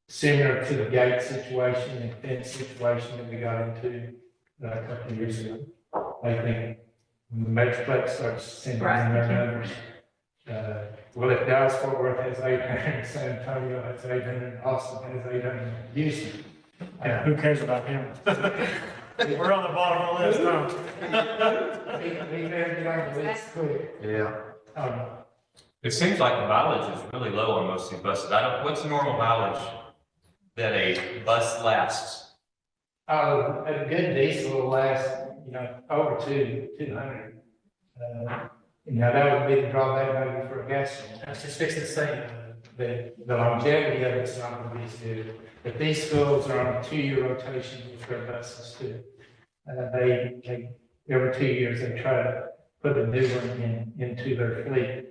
similar to the gate situation and fence situation that we got into a couple of years ago. I think when the Metroplex starts sending in their numbers, well, if Dallas Fort Worth has 800, San Antonio has 800, Austin has 800, Houston. Yeah, who cares about him? We're on the bottom of the list, huh? We better get on the list quick. Yeah. It seems like the mileage is really low on most of these buses. What's the normal mileage that a bus lasts? A good diesel will last, over 200. That would be the drawback maybe for a gas station. I was just fixing to say, The longevity of it's not going to be as good. But these schools are on a 2-year rotation with their buses too. They every 2 years, they try to put a new one into their fleet.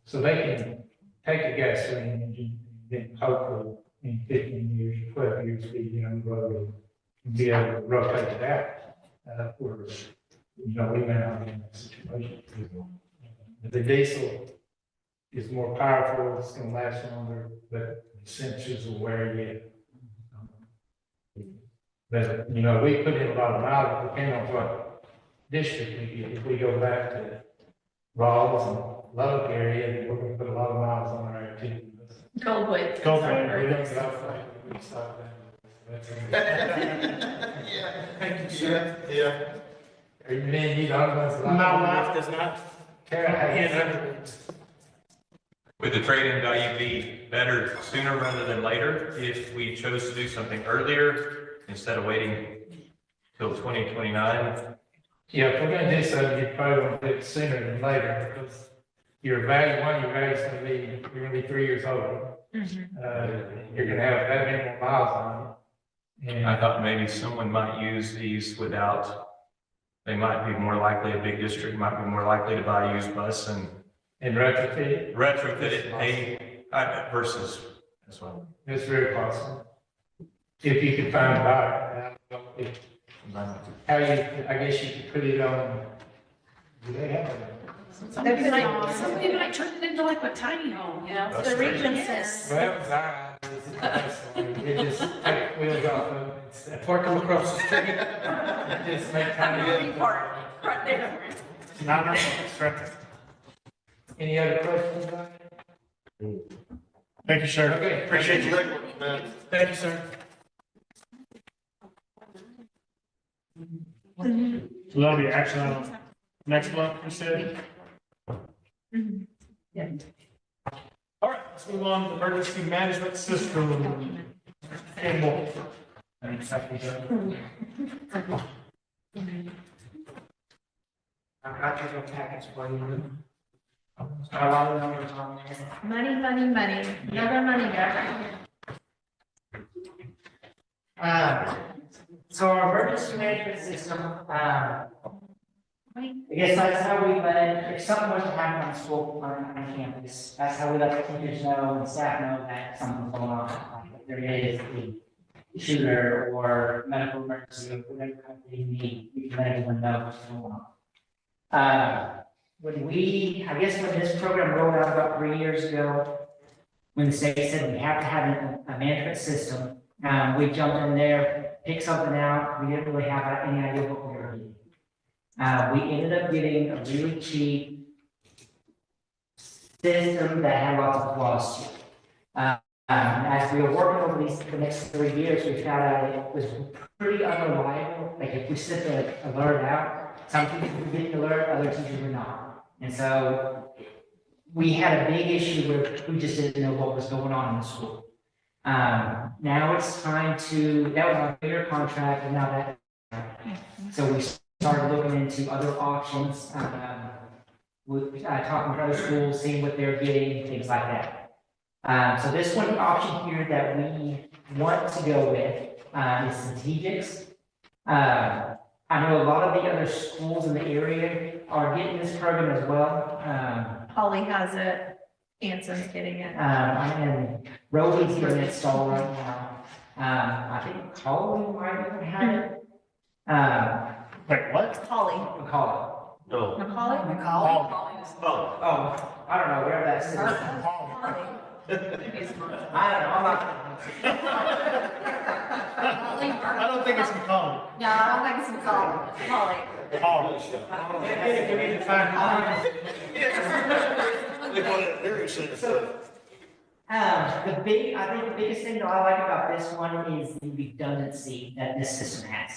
So they can take a gasoline engine and hopefully in 15 years, 12 years, be on the road and be able to rotate it out. We may not be in that situation. The diesel is more powerful, it's going to last longer, but the sensors will wear you. But, we put in a lot of mileage, depending on what district we get. If we go back to Rawls and Lubbock area, we're going to put a lot of miles on our activity. Goldwood. We don't get off that, we stop that. thank you, sir. Yeah. Are you men need all of us? My life does not in other words. Would the trade-in value be better sooner rather than later if we chose to do something earlier instead of waiting till 2029? Yeah, if we're gonna do something, you probably want to do it sooner than later, because your value is gonna be, you're gonna be 3 years old. You're gonna have that many more miles on it. And I thought maybe someone might use these they might be more likely, a big district might be more likely to buy a used bus and retrofit it and pay versus this one. it's very possible. If you can find a buyer. How you, I guess you could put it on, do they have it? Somebody might turn it into like a tiny home, you know? That's The great. region Yes. Well, that was our idea, it just take wheels off of it. Instead. Park them across the street. Just make I'm tiny. part, right there. Not our instructor. Any other questions? Thank you, sir. Okay. Appreciate you. Thank you, sir. So that'll be action item next month, you said? Yeah. All right, let's move on to emergency management system. Campbell. I've got your packets for you. A lot of numbers on there. Money, money, money, another money guy right here. So our emergency management system, I guess that's how we let, if something was to happen on school, on campus, that's how we let the teachers know and staff know that something's going on. Like if there is a shooter or medical emergency or whatever they need, we can let everyone know what's going on. When I guess when this program rolled out about 3 years ago, when the state said we have to have a management system, we jumped in there, picked something out. We didn't really have any idea what we were getting. We ended up getting a really cheap system that had lots of flaws to it. As we were working over the next 3 years, we found out it was pretty unreliable. Like if we sent the alert out, some teachers would get the alert, other teachers would not. And so we had a big issue where we just didn't know what was going on in the school. Now it's time to, that was our bigger contract, and now that, so we started looking into other options, with, talking with other schools, seeing what they're getting, things like that. So this one option here that we want to go with, is Strategics. I know a lot of the other schools in the area are getting this program as well. Holly has it, Anson's getting it. And Rowley's getting it installed right now. I think Holly might even have it. Wait, what? Holly. McCall. No. Macaulay? Oh, I don't know, whatever that is. Holly. I don't know, I'm not. I don't think it's McCollum. No, I don't think it's Macaulay. Holly. Give me the time. I think the biggest thing that I like about this one is the redundancy that this system has.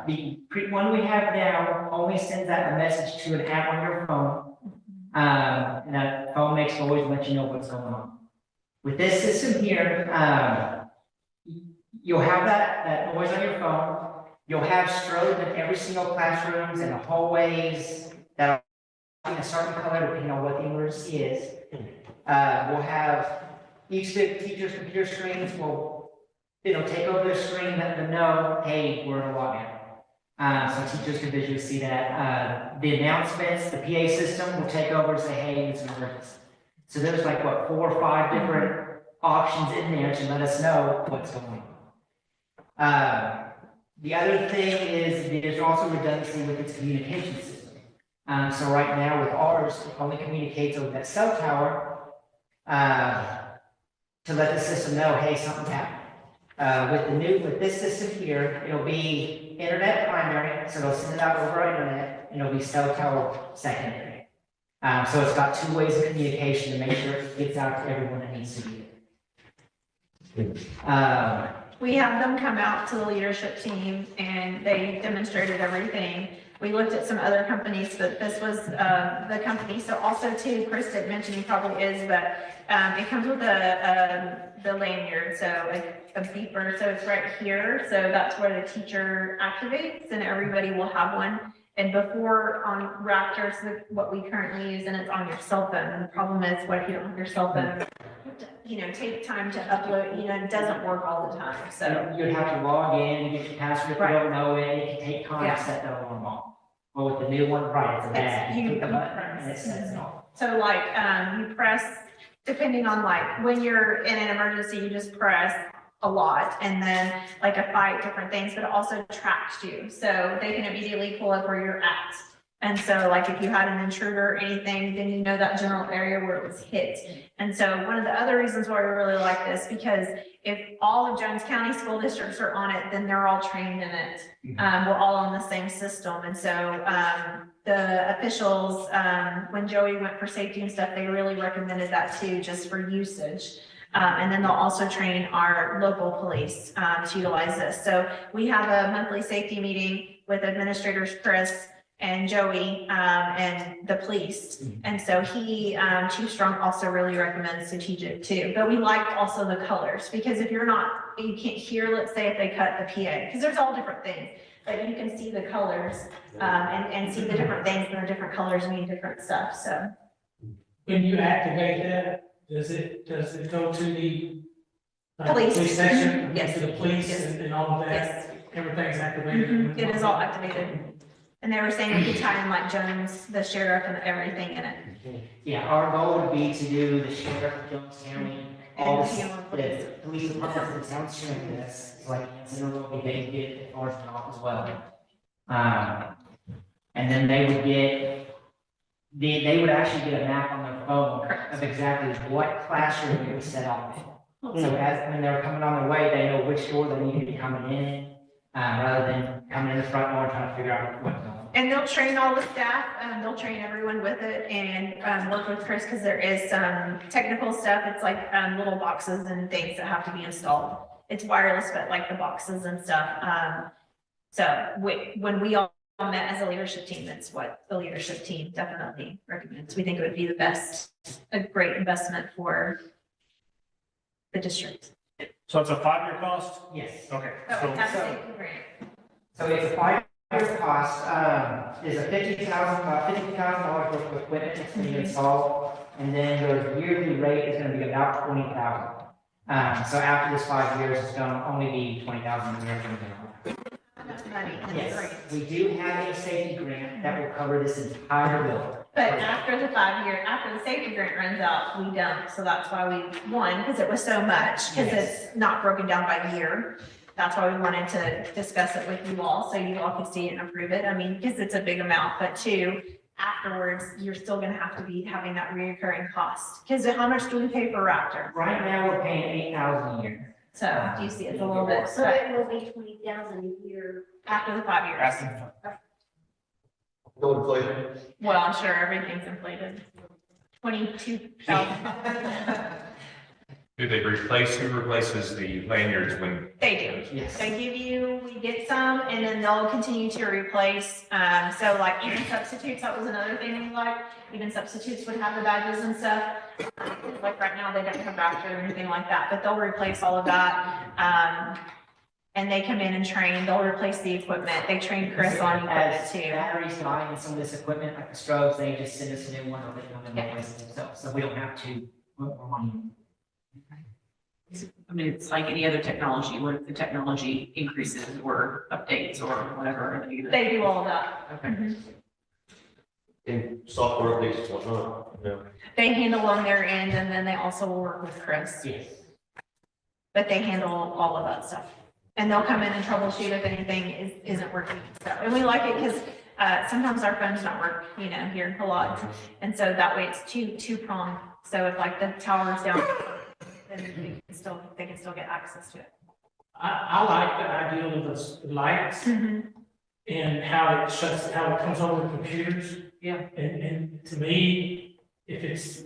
The one we have now only sends out a message to an app on your phone. And that phone makes always let you know what's going on. With this system here, you'll have that noise on your phone. You'll have strobe in every single classrooms and the hallways that are in a certain color depending on what the emergency is. We'll have each of the teacher's computer screens it'll take over the screen, let them know, hey, we're in a lockdown. So teachers can visually see that. The announcements, the PA system will take over and say, hey, it's an emergency. So there's like, 4 or 5 different options in there to let us know what's going on. The other thing is there's also redundancy with its communication system. So right now with ours, it only communicates over that cell tower to let the system know, hey, something's happening. With this system here, it'll be internet primary, so it'll send it out over our internet, and it'll be cell tower secondary. So it's got 2 ways of communication to make sure it gets out to everyone that needs to be there. We have them come out to the leadership team and they demonstrated everything. We looked at some other companies, but this was the company. So also too, Chris didn't mention, he probably is, but it comes with the lanyard, so a beeper. So it's right here. So that's where the teacher activates and everybody will have one. And before on Raptors, what we currently use, and it's on your cell phone. And the problem is, what if you don't have your cell phone? Take time to upload, it doesn't work all the time, so. You'd have to log in, get your password, if you Right. don't know it, it can take time Yeah. to set that alarm off. But with the new one, right, it's a badge, you click the button and it sets it off. So you press, depending on when you're in an emergency, you just press a lot, and then like a fight, different things, but it also tracks you. So they can immediately pull up where you're at. And so like if you had an intruder or anything, then you know that general area where it was hit. And so one of the other reasons why we really like this, because if all of Jones County school districts are on it, then they're all trained in it. We're all on the same system. And so the officials, when Joey went for safety and stuff, they really recommended that too, just for usage. And then they'll also train our local police to utilize this. So we have a monthly safety meeting with administrators Chris and Joey and the police. And so Chief Strong also really recommends strategic too. But we liked also the colors, because if you can't hear, let's say if they cut the PA, because there's all different things, but you can see the colors and see the different things, and the different colors mean different stuff, so. When you activate that, does it go to the Police. police station? Yes. To the police Yes. and all of that? Yes. Everything's activated? Mhm. It is all activated. And they were saying we could tie in like Jones, the sheriff and everything in it. Yeah, our goal would be to do the sheriff of Jones County, all the police departments in town sharing this, like, Anson will be, they get it ours as well. And then they would actually get a map on their phone of exactly what classroom it was set up in. So when they're coming on their way, they know which door they need to be coming in, rather than coming in the front door and trying to figure out what's going on. And they'll train all the staff, they'll train everyone with it and work with Chris, because there is some technical stuff. It's like little boxes and things that have to be installed. It's wireless, but like the boxes and stuff. So when we all met as a leadership team, that's what the leadership team definitely recommends. We think it would be a great investment for the district. So it's a 5-year cost? Yes. Okay. Oh, So have a safety grant. So it's a 5-year cost, is a $50,000 worth of equipment that's going to be installed, and then your yearly rate is going to be about $20,000. So after this 5 years, it's going to only be $20,000 a year. Money, that's great. Yes, we do have a safety grant that will cover this entire bill. But after the safety grant runs out, we don't. So that's why we won, because it was so much, because it's not broken down by year. That's why we wanted to discuss it with you all, so you all could see it and approve it. I mean, because it's a big amount, but two, afterwards, you're still gonna have to be having that reoccurring cost. Because how much do we pay for Raptor? Right now, we're paying $8,000 a year. So do you see it's a little bit, So it will be 20,000 a year. after the 5 years. Don't inflate. Well, I'm sure everything's inflated. 22,000. Who replaces the lanyards when? They do. Yes. We get some, and then they'll continue to replace. So like even substitutes, that was another thing we liked. Even substitutes would have the badges and stuff. Like right now, they don't have Raptor or anything like that, but they'll replace all of that. And they come in and train. They'll replace the equipment. They train Chris on equipment As too. batteries die in some of this equipment, like the strobes, they just send us a new one, or they come and replace it themselves, so we don't have to put more money in. I mean, it's like any other technology. What if the technology increases or updates or whatever? They do all of that. Okay. Mhm. And software updates, whatnot, you know. They handle on their end, and then they also will work with Chris. Yes. But they handle all of that stuff. And they'll come in and troubleshoot if anything isn't working. So, and we like it because sometimes our phones don't work, here a lot. And so that way it's two-pronged. So if like the tower's down, then they can still get access to it. I like the idea of the lights and how it comes over the computers. Yeah. And to me, if it's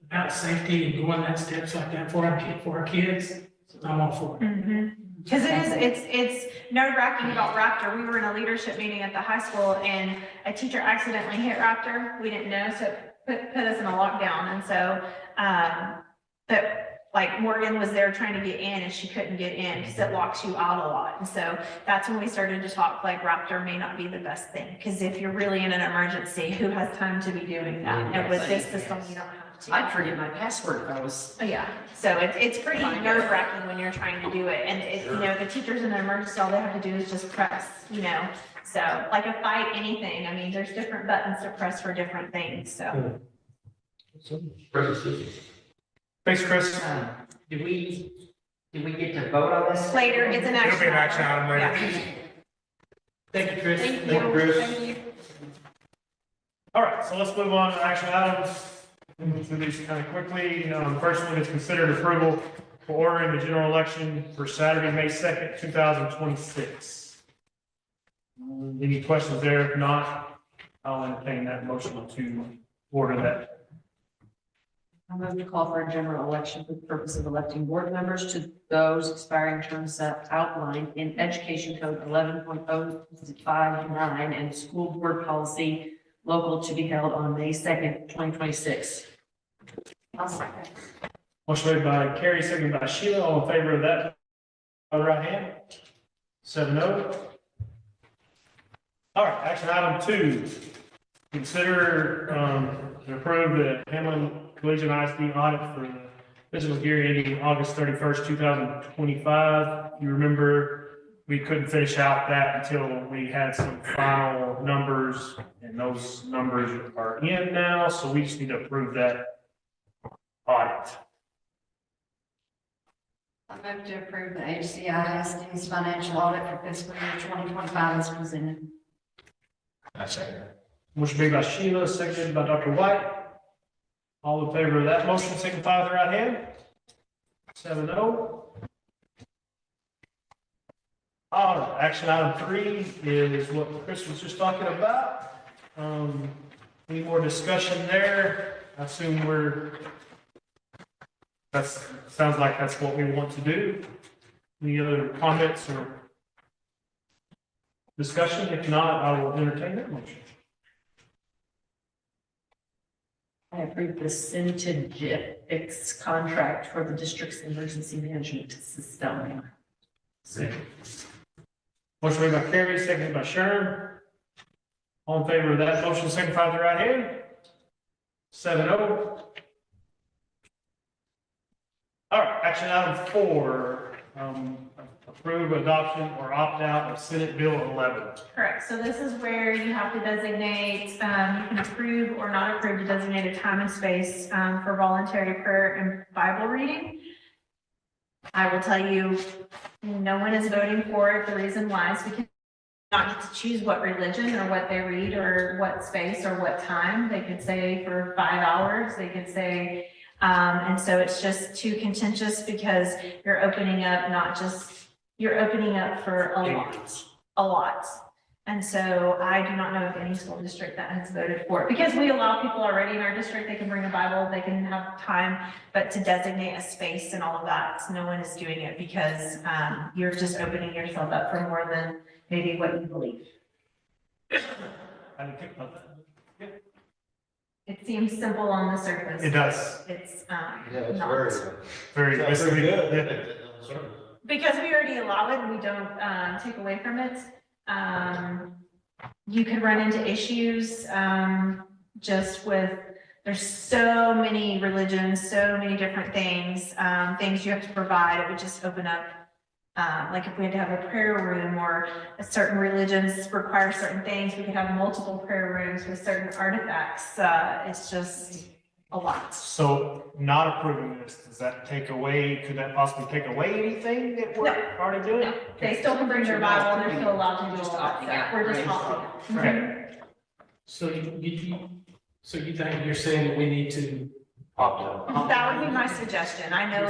about safety and going that steps like that for our kids, I'm all for it. Because it's nerve-wracking about Raptor. We were in a leadership meeting at the high school and a teacher accidentally hit Raptor. We didn't know, so it put us in a lockdown. And so, but like Morgan was there trying to get in and she couldn't get in because it locks you out a lot. And so that's when we started to talk like Raptor may not be the best thing. Because if you're really in an emergency, who has time to be doing that? And with this system, you don't have to. I'd forget my password if I was. Oh, yeah, so it's pretty nerve wracking when you're trying to do it, and the teachers in an emergency, all they have to do is just press, so like a fight, anything, I mean, there's different buttons to press for different things, so. Thanks, Chris. Do Do we get to vote on this? Later, it's an action. It'll be an action item later. Yeah. Thank you, Chris. Thank Thank you, you. Chris. Thank you. All right, so let's move on to action items. We'll move through these kind of quickly. The first one is considered approval for ordering the general election for Saturday, May 2nd, 2026. Any questions there? If not, I'll entertain that motion to order that. I move to call for a general election for the purpose of electing board members to those expiring terms that outlined in Education Code 11.059 and School Board Policy Local to be held on May 2nd, 2026. Motion made by Carrie, seconded by Sheila. All in favor of that, by the right hand? 7-0. All right, action item 2. Consider and approve the Hamlin Collegiate ISD audit for the fiscal year ending August 31st, 2025. You remember, we couldn't finish out that until we had some final numbers, and those numbers are in now, so we just need to approve that audit. I move to approve the HCISD's financial audit for fiscal year 2025 as presented. I second. Motion made by Sheila, seconded by Dr. White. All in favor of that motion, signify with the right hand. 7-0. All right, action item 3 is what Chris was just talking about. Any more discussion there? I assume sounds like that's what we want to do. Any other comments or discussion? If not, I will entertain that motion. I approve the Centegix contract for the district's emergency management system. Second. Motion made by Carrie, seconded by Sharon. All in favor of that motion, signify with the right hand. 7-0. All right, action item 4, approve adoption or opt out of Senate Bill 11. Correct. So this is where you have to designate, you can approve or not approve to designate a time and space for voluntary prayer and Bible reading. I will tell you, no one is voting for it. The reason why is we can not get to choose what religion or what they read or what space or what time. They could say for 5 hours, they could say, and so it's just too contentious because you're opening up you're opening up for a lot. And so I do not know of any school district that has voted for it, because we allow people already in our district, they can bring a Bible, they can have time, but to designate a space and all of that, no one is doing it because you're just opening yourself up for more than maybe what you believe. I didn't think about that. It seems simple on the surface. It does. It's It's not. Very good. Because we already allow it and we don't take away from it. You could run into issues just with, there's so many religions, so many different things, things you have to provide. It would just open up, like if we had to have a prayer room or certain religions require certain things, we could have multiple prayer rooms with certain artifacts. It's just a lot. So not approving this, does that take away, could that possibly take away anything that we're already doing? No, they still can bring their Bible and they're still allowed to do all that stuff. We're just opting out. Okay. So you think you're saying that we need to opt out? That would be my suggestion. I know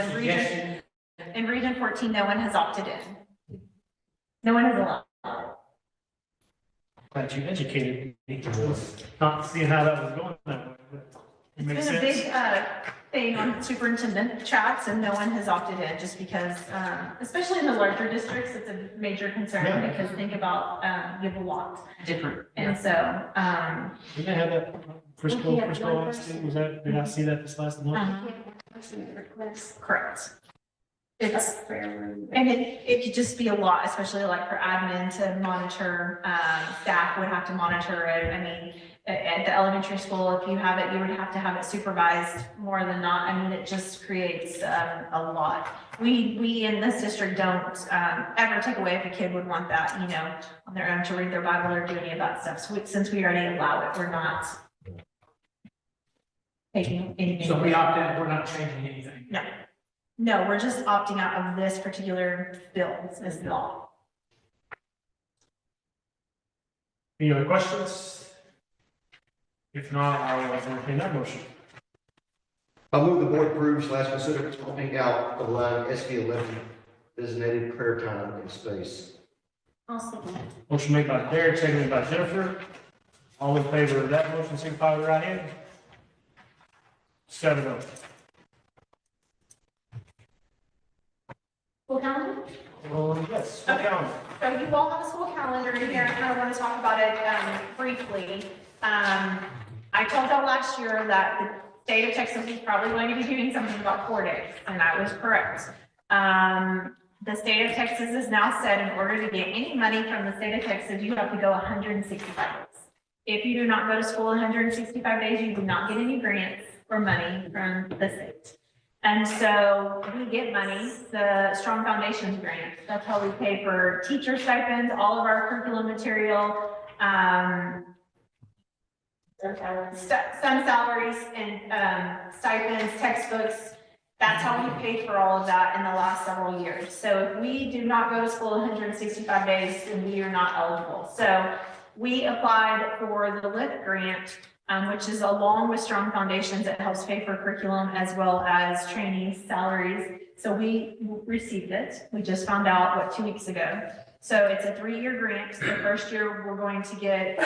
in region 14, no one has opted in. No one has allowed. Glad you educated me. Not seeing how that was going that way. But it It's makes been a sense. big thing on superintendent chats and no one has opted in just because, especially in the larger districts, it's a major concern Yeah. because think about, you have a lot. Different. And so, Didn't they have that Frisco ISD? Was that, did I see that this last month? correct. It's, and it could just be a lot, especially like for admin to monitor, staff would have to monitor it. I mean, at the elementary school, if you have it, you would have to have it supervised more than not. I mean, it just creates a lot. We in this district don't ever take away if a kid would want that, on their own to read their Bible or do any of that stuff. So since we already allow it, we're not taking anything. So if we opt out, we're not changing anything. No. No, we're just opting out of this particular bill, this law. Any other questions? If not, I will entertain that motion. I move the board approves / consider swapping out the line SB 11 designated prayer time and space. I'll second it. Motion made by Derek, seconded by Jennifer. All in favor of that motion, signify with the right hand. 7-0. School calendar? Yes, school Okay. calendar. So you all have a school calendar in here, I kind of want to talk about it briefly. I told y'all last year that the state of Texas is probably going to be doing something about 4 days, and that was correct. The state of Texas has now said in order to get any money from the state of Texas, you have to go 165 days. If you do not go to school 165 days, you do not get any grants or money from the state. And so we get money, the Strong Foundations grant. That's how we pay for teacher stipends, all of our curriculum material, some salaries and stipends, textbooks. That's how we paid for all of that in the last several years. So if we do not go to school 165 days, then we are not eligible. So we applied for the LIP grant, which is along with Strong Foundations. It helps pay for curriculum as well as training salaries. So we received it. We just found out, 2 weeks ago. So it's a 3-year grant. The first year we're going to get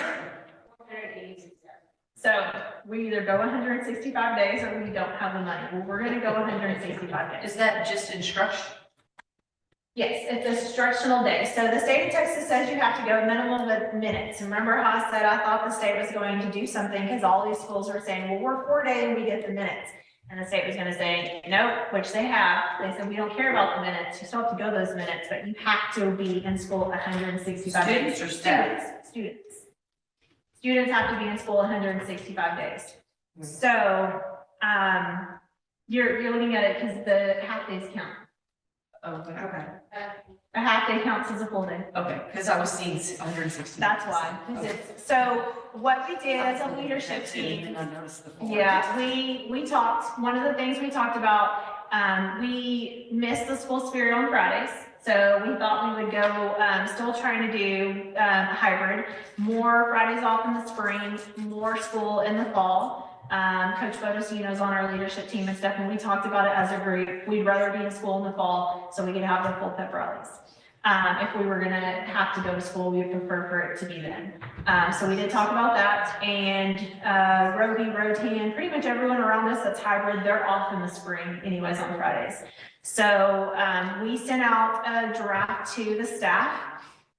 so we either go 165 days or we don't have the money. Well, we're gonna go 165 days. Is that just instruction? Yes, it's instructional day. So the state of Texas says you have to go a minimum of minutes. Remember how I said I thought the state was going to do something because all these schools were saying, well, we're 4 days and we get the minutes. And the state was gonna say, no, which they have. They said, we don't care about the minutes. You still have to go those minutes, but you have to be in school 165 days. Students or staff? Students. Students have to be in school 165 days. So, you're looking at it because the half days count. Okay, A half day counts as a full day. okay, because I was seeing 160. That's why. 'Cause it's, so what we did as a leadership team, I noticed the 4. yeah, we talked, one of the things we talked about, we missed the school spirit on Fridays. So we thought we would go, still trying to do hybrid, more Fridays off in the spring, more school in the fall. Coach Bodosino's on our leadership team and stuff, and we talked about it as a group. We'd rather be in school in the fall so we could have the full pep rallies. If we were gonna have to go to school, we would prefer for it to be then. So we did talk about that, and Roby, Rotan, pretty much everyone around us that's hybrid, they're off in the spring anyways on Fridays. So we sent out a draft to the staff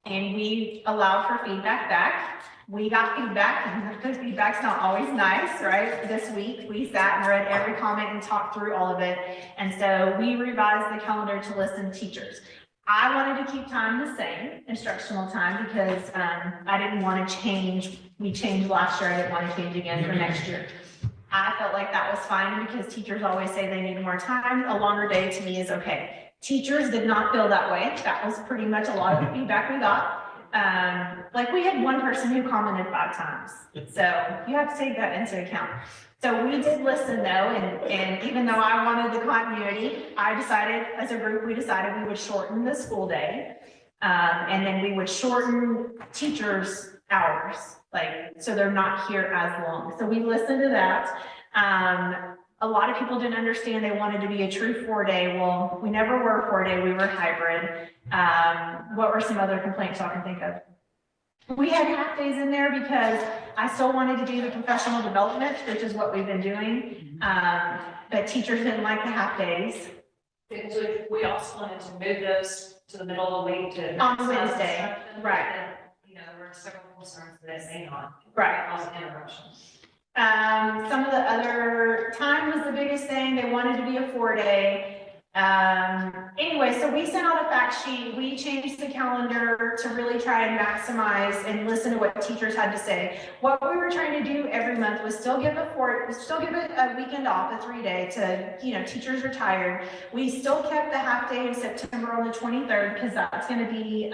and we allowed for feedback back. We got feedback, and the feedback's not always nice, right? This week, we sat and read every comment and talked through all of it. And so we revised the calendar to listen to teachers. I wanted to keep time the same, instructional time, because I didn't want to change. We changed last year. I didn't want to change again for next year. I felt like that was fine because teachers always say they need more time. A longer day to me is okay. Teachers did not feel that way. That was pretty much a lot of the feedback we got. Like we had one person who commented 5 times. So you have to take that into account. So we did listen though, and even though I wanted the continuity, I decided, as a group, we decided we would shorten the school day. And then we would shorten teachers' hours, so they're not here as long. So we listened to that. A lot of people didn't understand they wanted to be a true 4-day. Well, we never were 4-day, we were hybrid. What were some other complaints y'all can think of? We had half days in there because I still wanted to do the professional development, which is what we've been doing. But teachers didn't like the half days. We also wanted to move those to the middle of the week to. On Wednesday, right. You know, there were several concerns that may not. Right. Cause interruptions. Some of the other, time was the biggest thing. They wanted to be a 4-day. Anyway, so we sent out a fact sheet. We changed the calendar to really try and maximize and listen to what teachers had to say. What we were trying to do every month was still give a weekend off, a 3-day to, teachers are tired. We still kept the half day in September on the 23rd because that's going to be,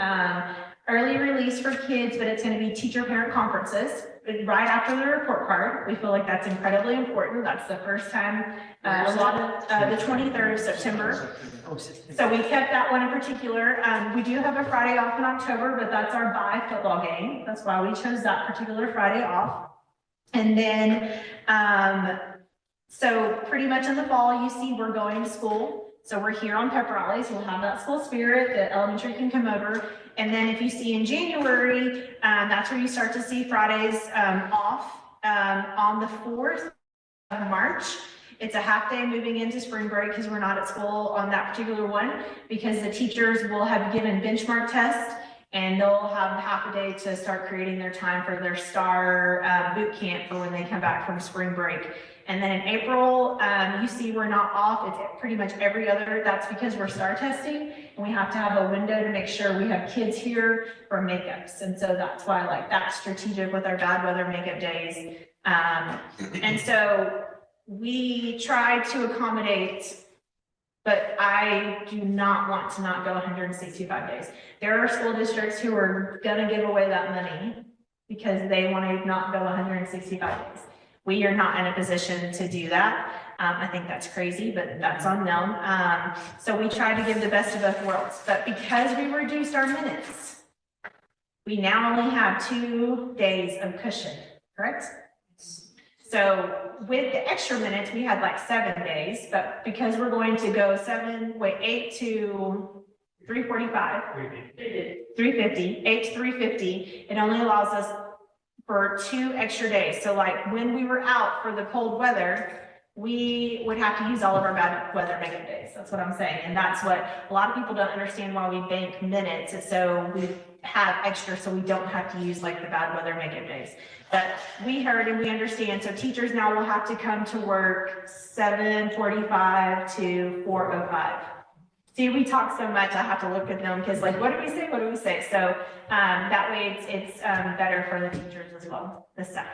early release for kids, but it's going to be teacher parent conferences right after the report card. We feel like that's incredibly important. That's the first time, a lot of, the 23rd of September. So we kept that one in particular. We do have a Friday off in October, but that's our bye football game. That's why we chose that particular Friday off. And then, so pretty much in the fall, you see we're going to school. So we're here on pep rallies. We'll have that school spirit. The elementary can come over. And then if you see in January, that's where you start to see Fridays off. On the 4th of March, it's a half day moving into spring break because we're not at school on that particular one, because the teachers will have given benchmark tests and they'll have half a day to start creating their time for their STAR boot camp for when they come back from spring break. And then in April, you see we're not off. It's pretty much every other. That's because we're STAR testing and we have to have a window to make sure we have kids here for makeups. And so that's why like that's strategic with our bad weather makeup days. And so we try to accommodate, but I do not want to not go 165 days. There are school districts who are gonna give away that money because they want to not go 165 days. We are not in a position to do that. I think that's crazy, but that's on them. So we try to give the best of both worlds, but because we reduced our minutes, we now only have 2 days of cushion, correct? So with the extra minutes, we had like 7 days, but because we're going to go 8 to 345, 350, 8 to 350, it only allows us for 2 extra days. So like when we were out for the cold weather, we would have to use all of our bad weather makeup days. That's what I'm saying. And that's what a lot of people don't understand why we bank minutes. And so we have extra so we don't have to use like the bad weather makeup days. But we heard and we understand. So teachers now will have to come to work 7:45 to 4:05. See, we talk so much, I have to look at them because like, what do we say? What do we say? So that way it's better for the teachers as well, the staff.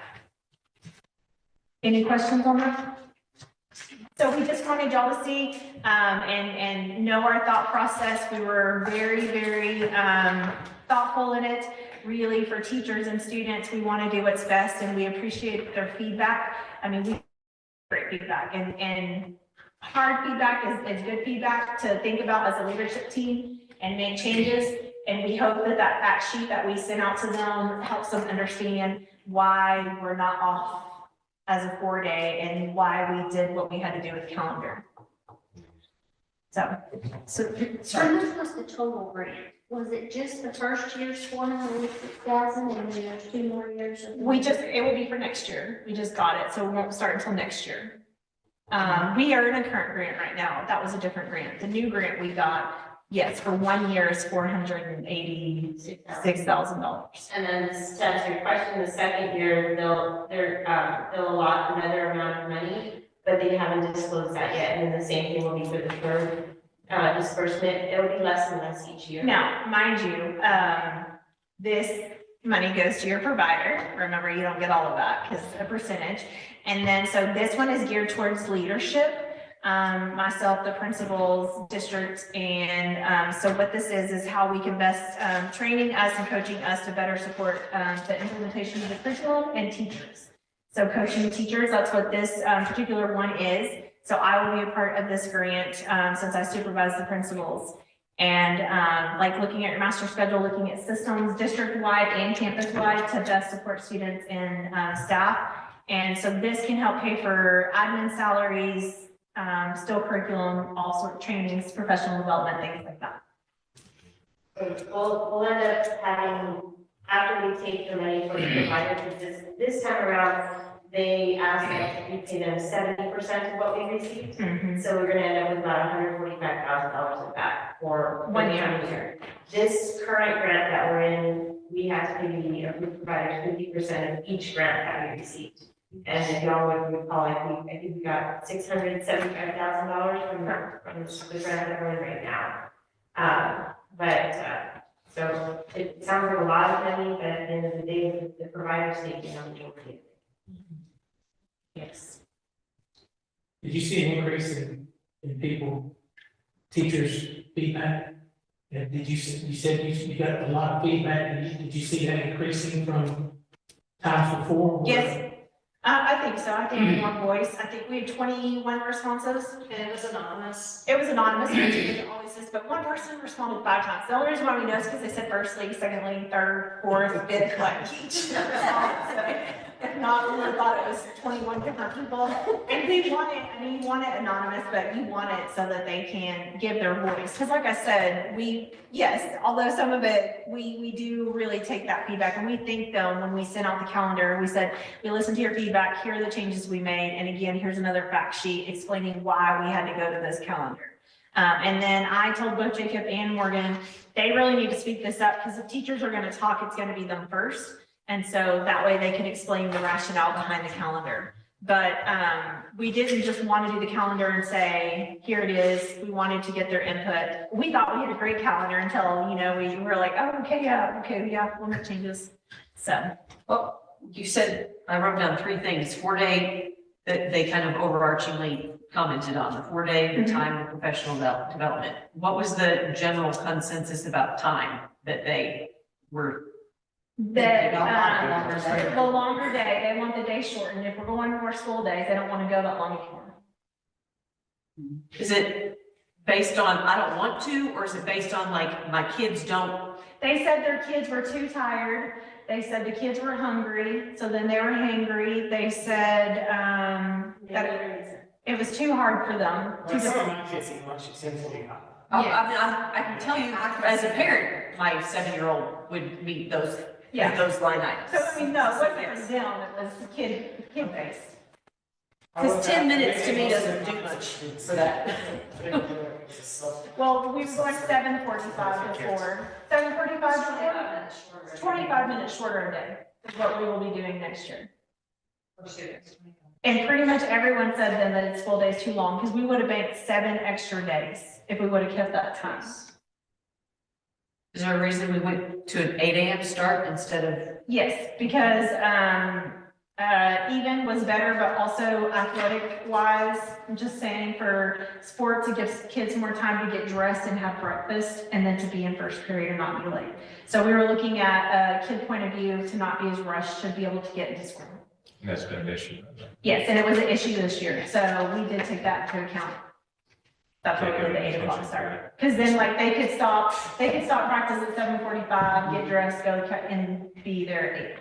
Any questions on that? So we just wanted y'all to see and know our thought process. We were very, very thoughtful in it. Really, for teachers and students, we want to do what's best and we appreciate their feedback. I mean, we have great feedback and hard feedback is good feedback to think about as a leadership team and make changes. And we hope that that fact sheet that we send out to them helps them understand why we're not off as a 4-day and why we did what we had to do with the calendar. So How much was the total grant? Was it just the first year's 406,000 and then there's 2 more years? it will be for next year. We just got it, so it won't start until next year. We are in a current grant right now. That was a different grant. The new grant we got, yes, for 1 year is $486,000. And then to answer your question, the second year, they'll allot another amount of money, but they haven't disclosed that yet. And then the same thing will be for the third disbursement. It'll be less and less each year. Now, mind you, this money goes to your provider. Remember, you don't get all of that because a percentage. And then, so this one is geared towards leadership. Myself, the principals, district, and so what this is how we can best training us and coaching us to better support the implementation of the curriculum and teachers. So coaching teachers, that's what this particular one is. So I will be a part of this grant since I supervise the principals. And like looking at your master schedule, looking at systems district-wide and campus-wide to best support students and staff. And so this can help pay for admin salaries, still curriculum, all sorts of trainings, professional development, things like that. We'll end up having, after we take the money for the provider, because this time around, they asked us to pay them 70% of what we received. Mm-hmm. So we're gonna end up with about $145,000 of that for 1 year. This current grant that we're in, we have to pay the approved providers 50% of each grant that we received. And if y'all would recall, I think we got $675,000 from the grant that we're in right now. So it sounds like a lot of money, but at the end of the day, the providers take on the majority. Yes. Did you see an increase in people, teachers feedback? And you said you got a lot of feedback, did you see that increasing from times before? Yes, I think so. I think more voice. I think we had 21 responses. And it was anonymous. It was anonymous, which it always is, but one person responded 5 times. The only reason why we know is because they said firstly, secondly, third, fourth, fifth, like each. If not, we would have thought it was 21 different people. And we want it, I mean, you want it anonymous, but you want it so that they can give their voice. Because like I said, yes, although some of it, we do really take that feedback. And we think though, when we sent out the calendar, we said, we listened to your feedback, here are the changes we made. And again, here's another fact sheet explaining why we had to go to this calendar. And then I told both Jacob and Morgan, they really need to speak this up because if teachers are going to talk, it's going to be them first. And so that way they can explain the rationale behind the calendar. But we didn't just want to do the calendar and say, here it is. We wanted to get their input. We thought we had a great calendar until, we were like, oh, okay, we'll make changes. So. Well, you said, I wrote down 3 things, 4-day, that they kind of overarchingly commented on, the 4-day, the time, the professional development. What was the general consensus about time that they were? That, the longer day, they want the day shortened. If we're going more school days, they don't want to go that long anymore. Is it based on, I don't want to, or is it based on like, my kids don't? They said their kids were too tired. They said the kids were hungry, so then they were hangry. They said, that it was too hard for them. My kids eat lunch at 10:45. I can tell you, as a parent, my 7-year-old would meet those line items. So, I mean, no, it wasn't for them, it was the kid based. Because 10 minutes to me doesn't do much for that. Well, we were going 7:45 before, 7:45 before, 25 minutes shorter a day is what we will be doing next year. And pretty much everyone said then that it's full days too long, because we would have banked 7 extra days if we would have kept that time. Is there a reason we went to an 8 a.m. start instead of? Yes, because even was better, but also athletic wise, I'm just saying for sports, it gives kids more time to get dressed and have breakfast and then to be in first period and not be late. So we were looking at a kid point of view to not be as rushed, to be able to get into school. And that's been an issue. Yes, and it was an issue this year, so we did take that into account. That's why we did the 8 o'clock start. Because then like they could stop practice at 7:45, get dressed, go and be there at 8.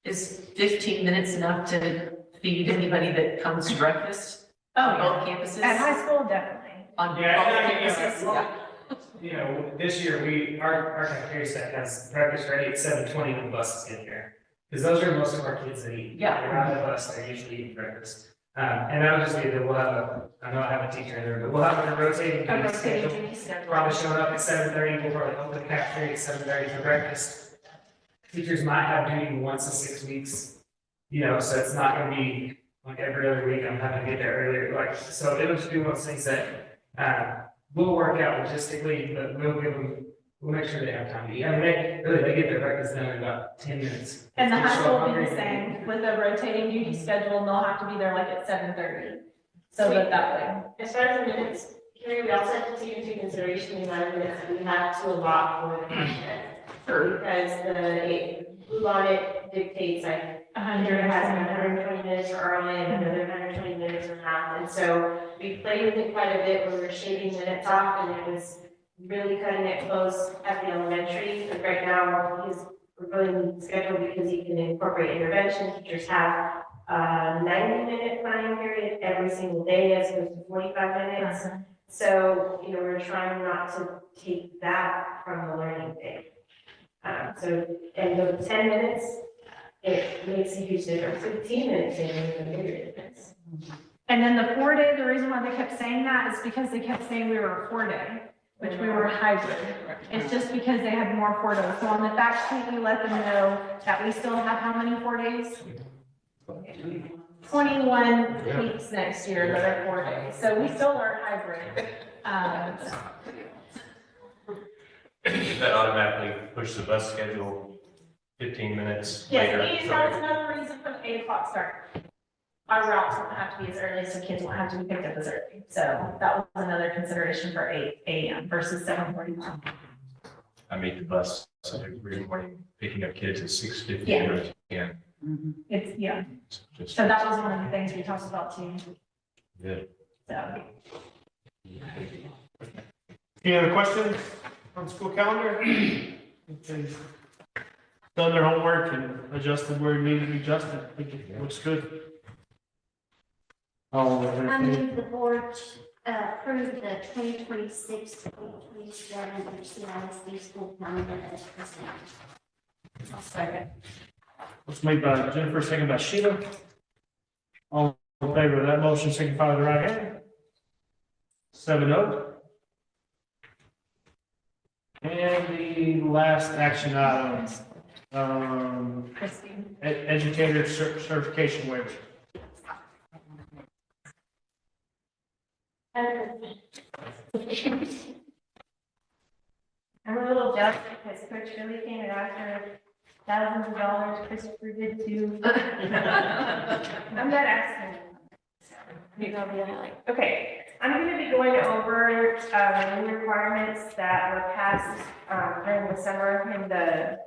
Is 15 minutes enough to feed anybody that comes to breakfast? Oh, On yeah. both campuses? At high school, definitely. On both Yeah, campuses? This year our cafeteria staff has breakfast ready at 7:20 when the buses get here. Because those are most of our kids that eat. Yeah. They're on the bus, they're usually eating breakfast. And that'll just be that we'll have I know I have a teacher in there, but we'll have a rotating duty schedule. Probably showing up at 7:30, we'll probably open the cafeteria at 7:30 for breakfast. Teachers might have duty once in 6 weeks, so it's not gonna be like every other week, I'm having to get there earlier, so it'll just be one of those things that, we'll work out logistically, but we'll make sure they have time to eat. I mean, they get their breakfast done in about 10 minutes. And the They high show school up will be hungry. the same, with a rotating duty schedule, and they'll have to be there like at 7:30. So that way. As far as the minutes, Carrie, we also have to take into consideration the amount of minutes that we have to allot for the content. Because the Blue Bonnet dictates like 100 has 120 minutes for early and another 120 minutes for math. And so we played with it quite a bit when we were shaving minutes off, and it was really cutting it close at the elementary. But right now, we're going to schedule because he can incorporate intervention. Teachers have 90-minute planning period every single day as opposed to 45 minutes. So, we're trying not to take that from the learning day. And the 10 minutes, it makes a huge difference. 15 minutes makes a bigger difference. And then the 4-day, the reason why they kept saying that is because they kept saying we were a 4-day, which we were hybrid. It's just because they had more 4 days. So on the fact sheet, we let them know that we still have how many 4 days? 21 weeks next year that are 4 days. So we still are hybrid. Does that automatically push the bus schedule 15 minutes Yes, later? and that's another reason for the 8 o'clock start. our routes won't have to be as early, so kids won't have to be picked up as early. So that was another consideration for 8 a.m. versus 7:45. I made the bus every morning, picking up kids at 6:50. Yeah. Yeah. It's, yeah, Just, so that was one of the things we talked about too. good. So, Any other questions on school calendar? They've done their homework and adjusted where it needed to be adjusted. I think it looks good. I move the board approve the 2026-2027 HCISD school calendar as presented. I'll second. Was made by Jennifer, second by Sheila. All in favor of that motion, signify with the right hand. 7-0. And the last action item, Christine. educator certification waiver. I'm a little jealous because Coach really came and after thousands of dollars, Christopher did too. I'm not asking. Okay, I'm gonna be going over, new requirements that were passed, during the summer in the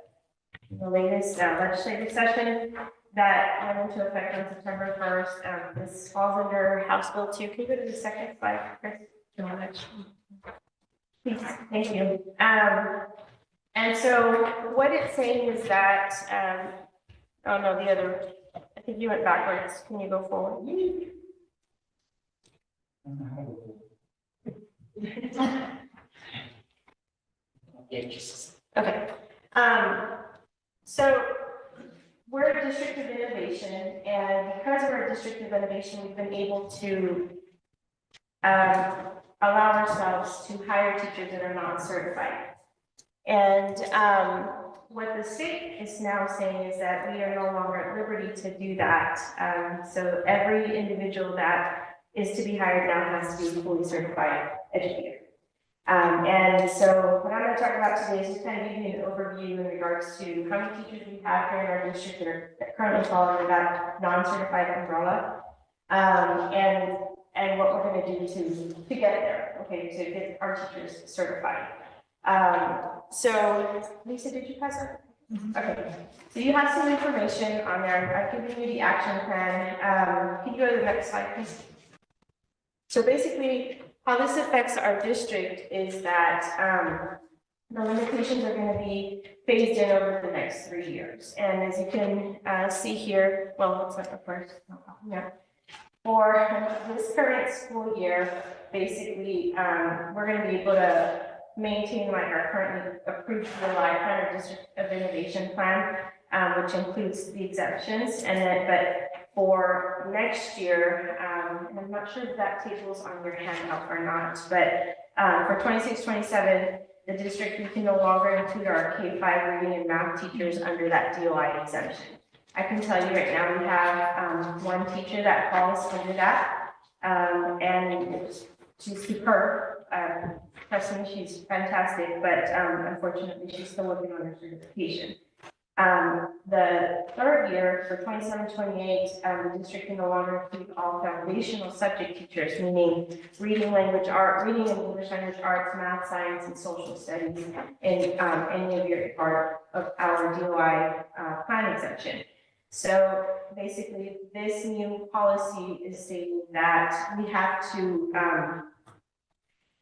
latest legislative session that went into effect on September 1st. This falls under House Bill 2. Can you go to the second slide, Chris? Please, thank you. And so what it's saying is that, oh no, the other, I think you went backwards. Can you go forward? Okay. So we're a district of innovation, and because we're a district of innovation, we've been able to allow ourselves to hire teachers that are not certified. And what the state is now saying is that we are no longer at liberty to do that. So every individual that is to be hired now has to be a fully certified educator. And so what I'm going to talk about today is just kind of give you an overview in regards to how many teachers we have here in our district that currently fall under that non-certified umbrella, and what we're going to do to get there, okay, to get our teachers certified. So Lisa, did you pass that? Okay, so you have some information on there. I've given you the action plan. Can you go to the next slide, please? So basically, how this affects our district is that the limitations are going to be phased in over the next 3 years. And as you can see here, well, let's look at first. Yeah. For this current school year, basically, we're going to be able to maintain like our currently approved DLI plan or District of Innovation plan, which includes the exemptions. And then, but for next year, and I'm not sure if that table is on your handout or not, but for 26-27, the district, we can no longer include our K-5 reading and math teachers under that DOI exemption. I can tell you right now, we have one teacher that falls under that, and she's superb. Trust me, she's fantastic, but unfortunately, she's still working on her certification. The third year for 27-28, the district can no longer include all foundational subject teachers, meaning reading, language, art, reading and English language arts, math, science, and social studies in any of your part of our DOI plan exemption. So basically, this new policy is stating that we have to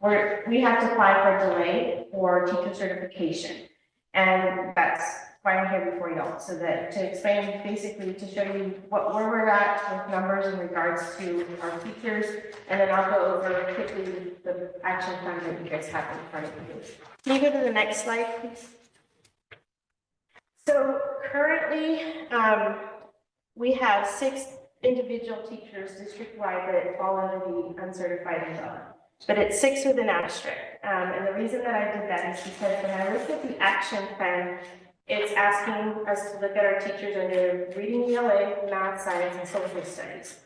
apply for a delay for teacher certification, and that's why I'm here before y'all, so that to explain, basically to show you where we're at with numbers in regards to our teachers, and then I'll go over quickly the action plan that you guys have in front of you. Can you go to the next slide, please? So currently, we have 6 individual teachers district-wide that fall under the uncertified umbrella, but it's 6 with an asterisk. And the reason that I did that is because when I looked at the action plan, it's asking us to look at our teachers under reading ELA, math, science, and social studies.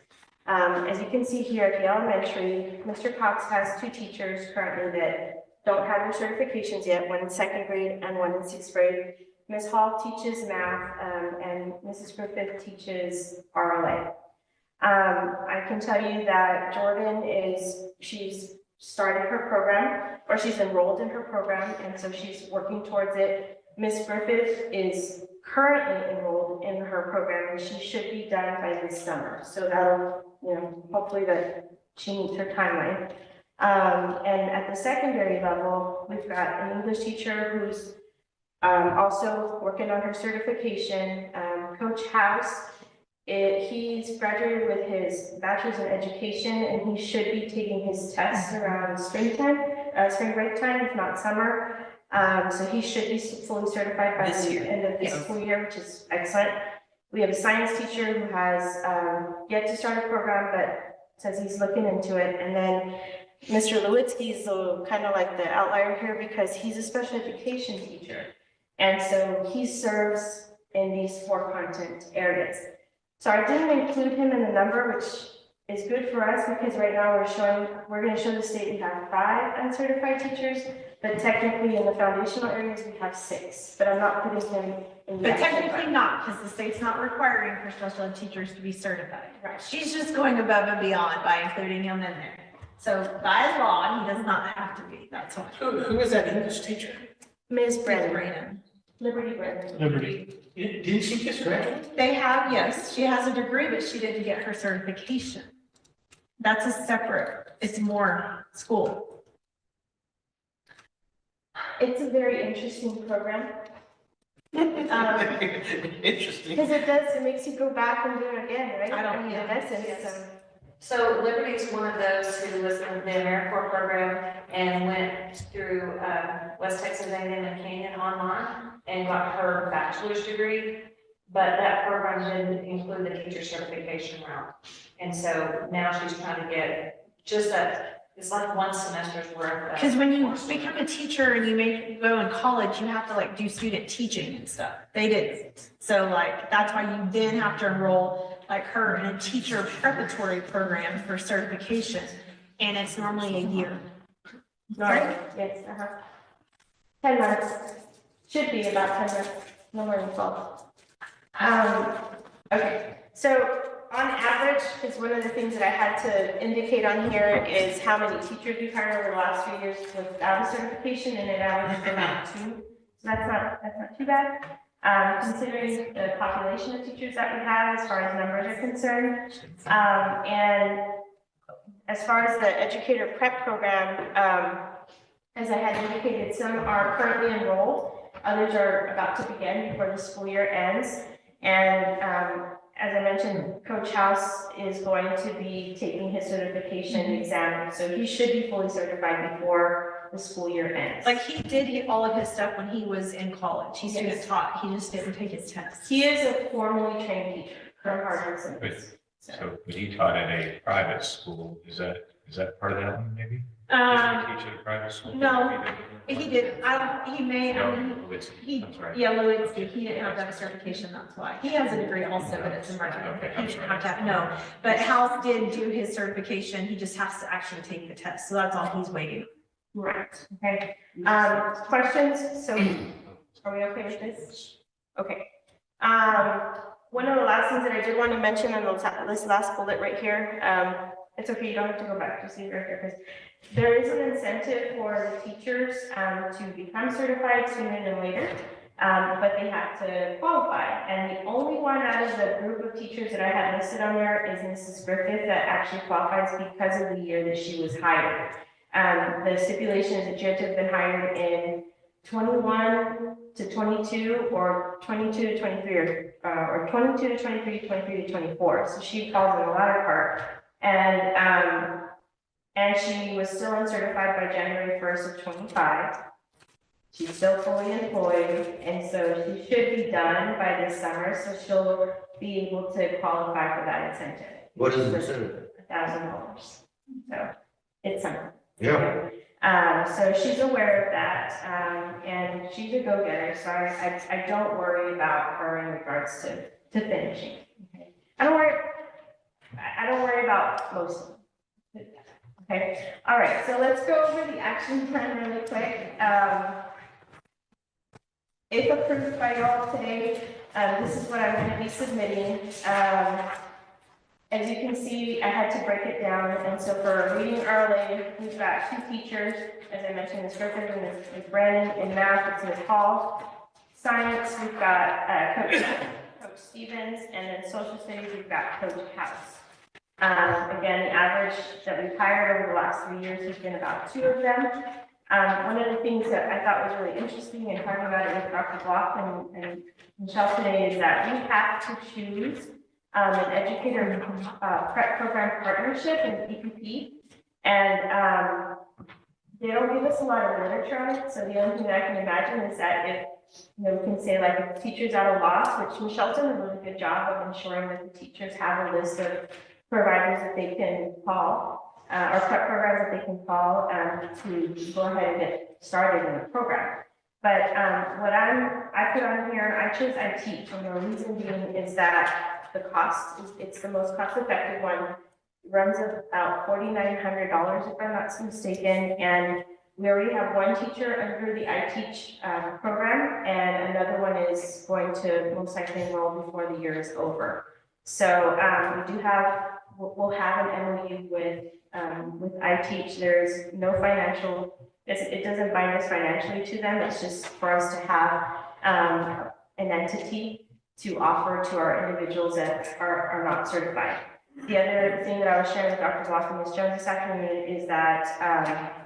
As you can see here at the elementary, Mr. Cox has 2 teachers currently that don't have their certifications yet, one in 2nd grade and one in 6th grade. Ms. Hall teaches math, and Mrs. Griffith teaches RLA. I can tell you that she's started her program, or she's enrolled in her program, and so she's working towards it. Miss Griffith is currently enrolled in her program, and she should be done by this summer. So that'll, hopefully that she meets her timeline. And at the secondary level, we've got an English teacher who's also working on her certification. Coach House, he's graduated with his bachelor's in education, and he should be taking his tests around spring break time, if not summer. So he should be fully certified by the end of this school year, which is excellent. We have a science teacher who has yet to start a program, but says he's looking into it. And then Mr. Lewitsky is kind of like the outlier here because he's a special education teacher. And so he serves in these 4 content areas. So I didn't include him in the number, which is good for us because right now we're going to show the state we have 5 uncertified teachers, but technically in the foundational areas we have 6. But I'm not putting him in. But technically not, because the state's not requiring for special ed teachers to be certified. Right. She's just going above and beyond by including him in there. So by law, he does not have to be. That's why. Who is that English teacher? Ms. Brennan. Brandon. Liberty Brennan. Liberty. Didn't she just graduate? They have, yes, she has a degree, but she didn't get her certification. That's a separate, it's more school. It's a very interesting program. Interesting. Because it makes you go back and do it again, right? I don't- mean, in yeah. essence, Yes. So Liberty's one of those who was in the AmeriCorps program and went through West Texas A&M and Canyon online and got her bachelor's degree. But that program didn't include the teacher certification route. And so now she's trying to get just that, it's like 1 semester's worth. Because when you become a teacher and you go in college, you have to like do student teaching and stuff. They didn't. So like, that's why you then have to enroll like her in a teacher preparatory program for certification. And it's normally a year. Right? Yes, 10 months. Should be about 10 months, no more than 12. Okay, so on average, because one of the things that I had to indicate on here is how many teachers we've hired over the last few years without a certification, and it averages about 2. So that's not too bad. Considering the population of teachers that we have as far as numbers are concerned. And as far as the educator prep program, as I had indicated, some are currently enrolled, others are about to begin before the school year ends. And as I mentioned, Coach House is going to be taking his certification exam, so he should be fully certified before the school year ends. Like he did all of his stuff when he was in college. He student Yes. taught, he just didn't take his test. He is a formally trained teacher from Harvard. So, but he taught at a private school, is that part of that one, maybe? Did he teach at a private school? no, he did, he may, No, I mean, Lewitsky, that's right. yeah, Lewitsky, he didn't have that certification, that's why. He has a degree also, but it's in marketing, Okay, he I'm didn't sorry. have to have, no. But House did do his certification, he just has to actually take the test, so that's all he's waiting. Right, okay. Questions? So are we okay with this? Okay. One of the last things that I did want to mention on this last bullet right here, it's okay, you don't have to go back, just leave it right here, because there is an incentive for the teachers to become certified sooner than later, but they have to qualify. And the only one out of the group of teachers that I had listed on there is Mrs. Griffith that actually qualifies because of the year that she was hired. The stipulation is that you have to have been hired in 21 to 22 or 22 to 23 or 22 to 23, 23 to 24. So she falls in the latter part. And she was still uncertified by January 1st of 25. She's still fully employed, and so she should be done by this summer, so she'll be able to qualify for that incentive. What is the incentive? $1,000. So it's something. Yeah. So she's aware of that, and she's a go-getter, so I don't worry about her in regards to finishing. Okay? I don't worry about most of them. Okay, all right, so let's go over the action plan really quick. If approved by y'all today, this is what I'm going to be submitting. as you can see, I had to break it down, and so for reading early, we've got 2 teachers, as I mentioned, Ms. Griffin and Ms. Brandon. In math, it's Ms. Hall. Science, we've got Coach Stevens, and then social studies, we've got Coach House. Again, the average that we've hired over the last 3 years has been about 2 of them. One of the things that I thought was really interesting in talking about it with Dr. Block and Michelle today is that we have to choose an educator prep program partnership in PPP. And they don't give us a lot of literature on it. So the only thing that I can imagine is that if, we can say like if the teacher's at a loss, which Michelle's done a really good job of ensuring that the teachers have a list of providers that they can call, or prep programs that they can call to go ahead and get started in the program. But what I put on here, I chose I Teach, and the reason being is that the cost, it's the most cost-effective one. It runs about $4,900 if I'm not mistaken, and we already have 1 teacher under the I Teach program, and another one is going to most likely enroll before the year is over. So we do have, we'll have an MOU with I Teach. There's no financial, it doesn't bind us financially to them. It's just for us to have an entity to offer to our individuals that are not certified. The other thing that I was sharing with Dr. Block and Ms. Jones this afternoon is that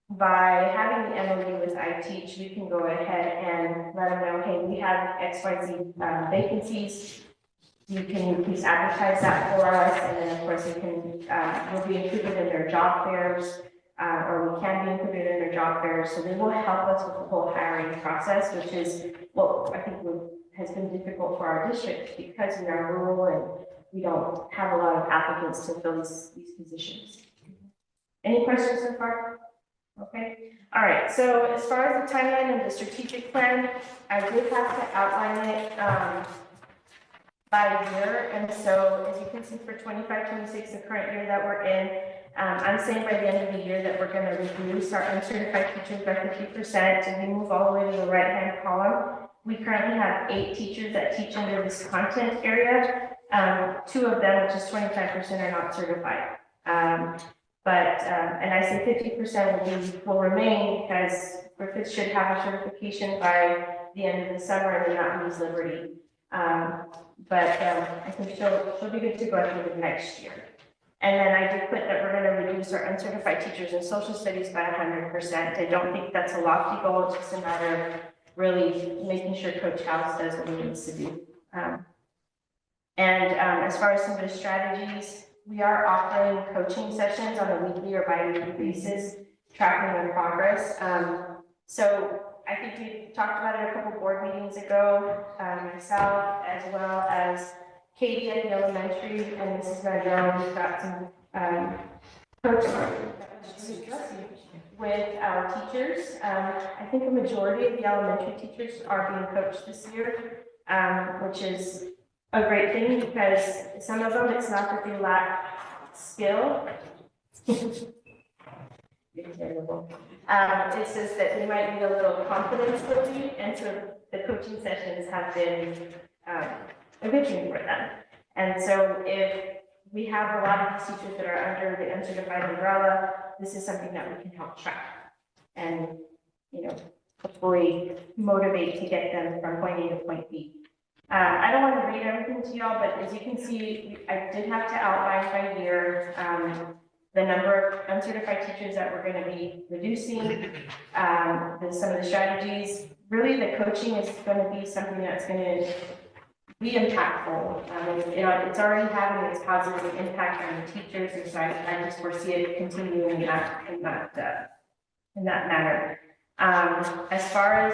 by having the MOU with I Teach, we can go ahead and let them know, hey, we have XYZ vacancies. You can please advertise that for us, and then of course we can, we'll be included in their job fairs, or we can be included in their job fairs. So they will help us with the whole hiring process, which is what I think has been difficult for our district because we are rural and we don't have a lot of applicants to fill these positions. Any questions so far? Okay, all right, so as far as the timeline and the strategic plan, I did have to outline it by year, and so as you can see for 25-26, the current year that we're in, I'm saying by the end of the year that we're going to reduce our uncertified teachers by 50%, and we move all the way to the right-hand column. We currently have 8 teachers that teach under this content area. 2 of them, which is 25%, are not certified. And I say 50% will remain because Griffith should have a certification by the end of the summer and then not lose Liberty. I think she'll be good to go at the next year. And then I did put that we're going to reduce our uncertified teachers in social studies by 100%. I don't think that's a lofty goal. It's just a matter of really making sure Coach House does what he needs to do. As far as some of the strategies, we are offering coaching sessions on a weekly or bi-weekly basis, tracking their progress. So I think we talked about it a couple board meetings ago, myself, as well as Katie at the elementary and Mrs. Madrone. We've got some coaching with our teachers. I think a majority of the elementary teachers are being coached this year, which is a great thing because some of them, it's not that they lack skill. It's just that they might need a little confidence building, and so the coaching sessions have been a good thing for them. And so if we have a lot of these teachers that are under the uncertified umbrella, this is something that we can help track and, hopefully motivate to get them from point A to point B. I don't want to read everything to y'all, but as you can see, I did have to outline by year the number of uncertified teachers that we're going to be reducing, some of the strategies. Really, the coaching is going to be something that's going to be impactful. It's already having its positive impact on the teachers, and so I just foresee it continuing in that manner. As far as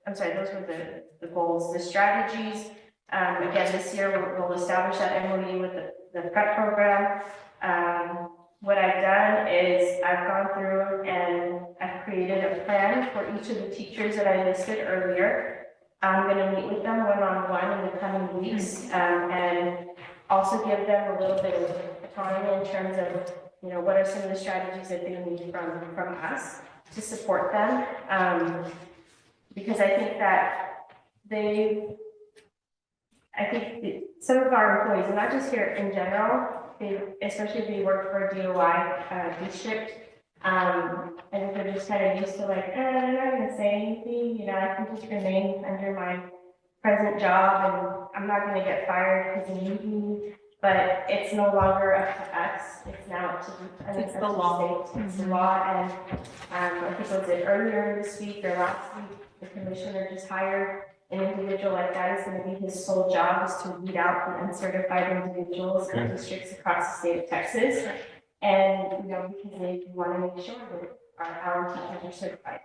those were the goals. The strategies, again, this year we'll establish that MOU with the prep program. What I've done is I've gone through and I've created a plan for each of the teachers that I listed earlier. I'm going to meet with them one-on-one in the coming weeks, and also give them a little bit of autonomy in terms of, what are some of the strategies that they need from us to support them. Because I think that I think that some of our employees, and not just here in general, they, especially if they work for a DOI district, I think they're just kind of used to like, I'm not gonna say anything, you know, I can just remain under my present job and I'm not gonna get fired because you need me. But it's no longer up to us, it's now up to It's the law. It's the law, and, I think it was it earlier this week or last week, the commissioner just hired an individual like that. Is gonna be his sole job, is to weed out the uncertified individuals in districts across the state of Texas. And, you know, because they want to make sure that our teachers are certified.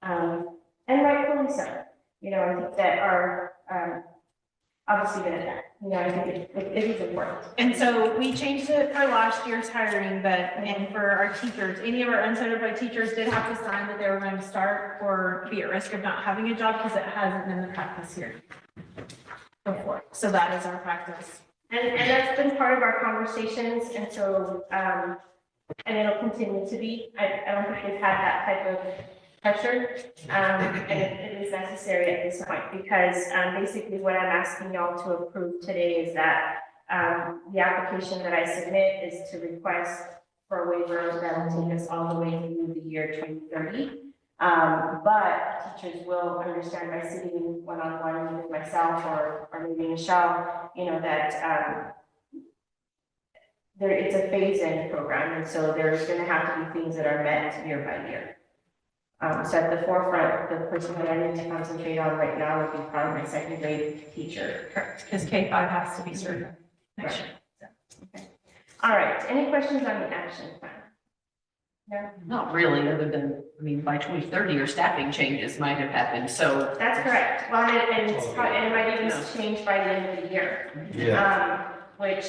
And rightfully so, you know, I think that are, obviously good at that. You know, I think it is important. And so we changed it for last year's hiring, but, and for our teachers, any of our uncertified teachers did have to sign that they were going to start or be at risk of not having a job because it hasn't been the practice here before. So that is our practice. And that's been part of our conversations, and so, and it'll continue to be. I don't think we've had that type of pressure, and it is necessary at this point, because, basically what I'm asking y'all to approve today is that, the application that I submit is to request for a waiver that will take us all the way through the year 2030. But teachers will understand by sitting one-on-one with myself or maybe Michelle, you know, that, it's a phase-in program, and so there's gonna have to be things that are met year by year. So at the forefront, the person that I need to concentrate on right now would be probably my second grade teacher. Because K-5 has to be certified. Right. So, okay. All right, any questions on the action plan? No? Not really, other than, I mean, by 2030, your staffing changes might have happened, so. That's correct. Well, and it's probably, and it might even change by the end of the year. Yeah. Which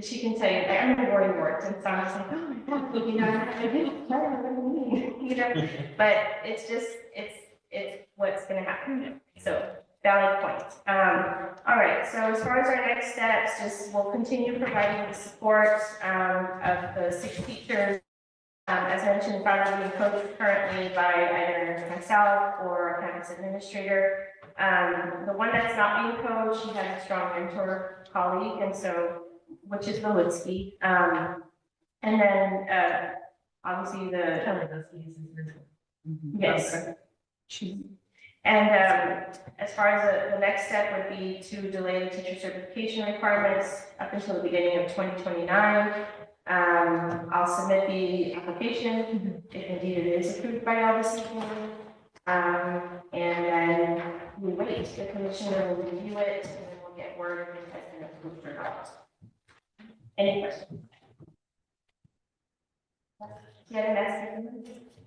she can tell you, like, I'm in boarding boards, and so I'm just like, oh my God, you know, I didn't tell her what I need, you know? But it's just, it's what's gonna happen. So, valid point. All right, so as far as our next steps, just we'll continue providing the support of the 6 teachers. As mentioned, probably being coached currently by either myself or a campus administrator. The one that's not being coached, she has a strong mentor colleague, and so, which is Lewinsky. And then, obviously yes. And, as far as the next step would be to delay the teacher certification requirements up until the beginning of 2029. I'll submit the application if indeed it is approved by all this evening. And then we wait, the commissioner will review it, and then we'll get word if it's been approved or not. Any questions?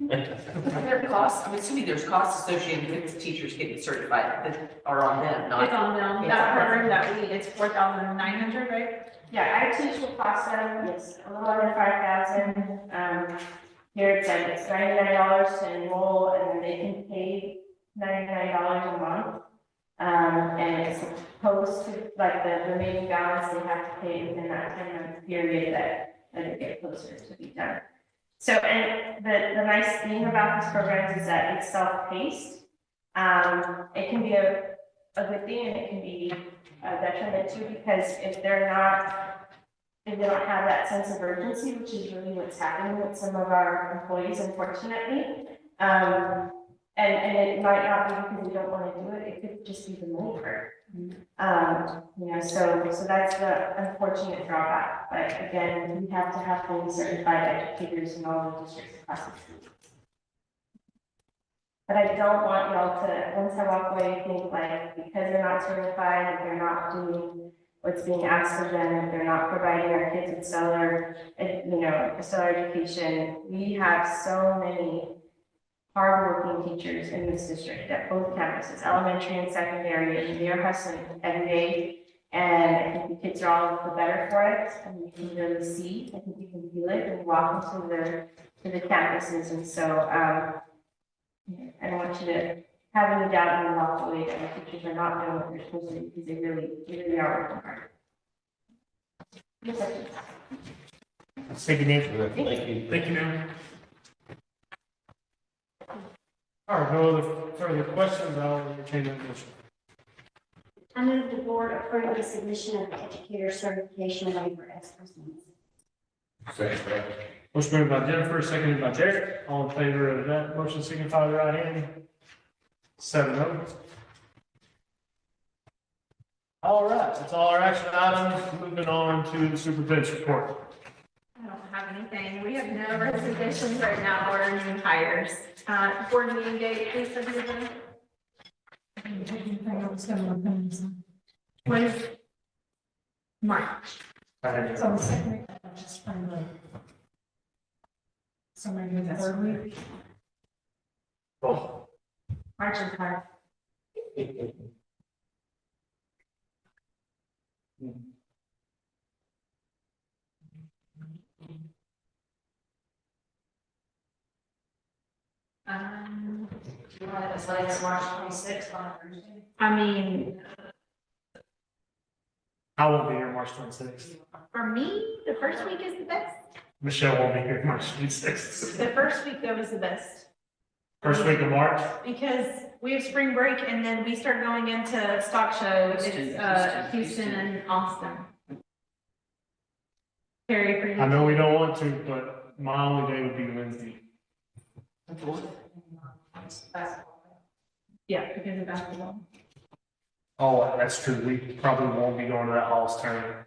Are there costs, I'm assuming there's costs associated with teachers getting certified that are on them, not. It's on them, that program that it's 4,900, right? Yeah, our teach will cost them, yes, a little under 5,000. Here it says it's $99 to enroll, and then they can pay $99 a month. And it's supposed to, like, the remaining balance they have to pay within that 10-month period that it get closer to be done. So, and the nice thing about this program is that it's self-paced. It can be a good thing, and it can be a detriment too, because if they don't have that sense of urgency, which is really what's happening with some of our employees, unfortunately. And it might not be because they don't want to do it, it could just be the money part. You know, so that's the unfortunate drawback, but again, we have to have fully certified educators in all the districts across the state. But I don't want y'all to, once I walk away, think like, because they're not certified, if they're not doing what's being asked of them, if they're not providing our kids with stellar, you know, stellar education. We have so many hardworking teachers in this district at both campuses, elementary and secondary, and they're hustling every day. And I think the kids are all the better for it, and you can really see, I think you can feel it when you walk into the campuses. And so, I don't want you to have any doubt when you walk away that the teachers are not doing what they're supposed to do, because they really are working hard. Yes, sir. Thank you, Nancy. Thank you. Thank you, ma'am. All right, no other further questions, I'll entertain a motion. I move the board approve the submission of the educator certification waiver as presented. Motion made by Jennifer, seconded by Derek. All in favor of that motion, signify with the right hand. 7-0. All right, that's all our action items. Moving on to the superintendent's report. I don't have anything. We have no resignations right now or new hires. Board meeting date, please, everybody. What is March? March March is hard. It's like March 26th on Thursday. I mean, I won't be here March 26th. for me, the first week is the best. Michelle won't be here March 26th. The first week though is the best. First week of March. Because we have spring break and then we start going into stock show. It's Houston and Austin. Very pretty. I know we don't want to, but my only day would be Wednesday. Yeah, because of basketball. Oh, that's true. We probably won't be going to that Hall's tournament.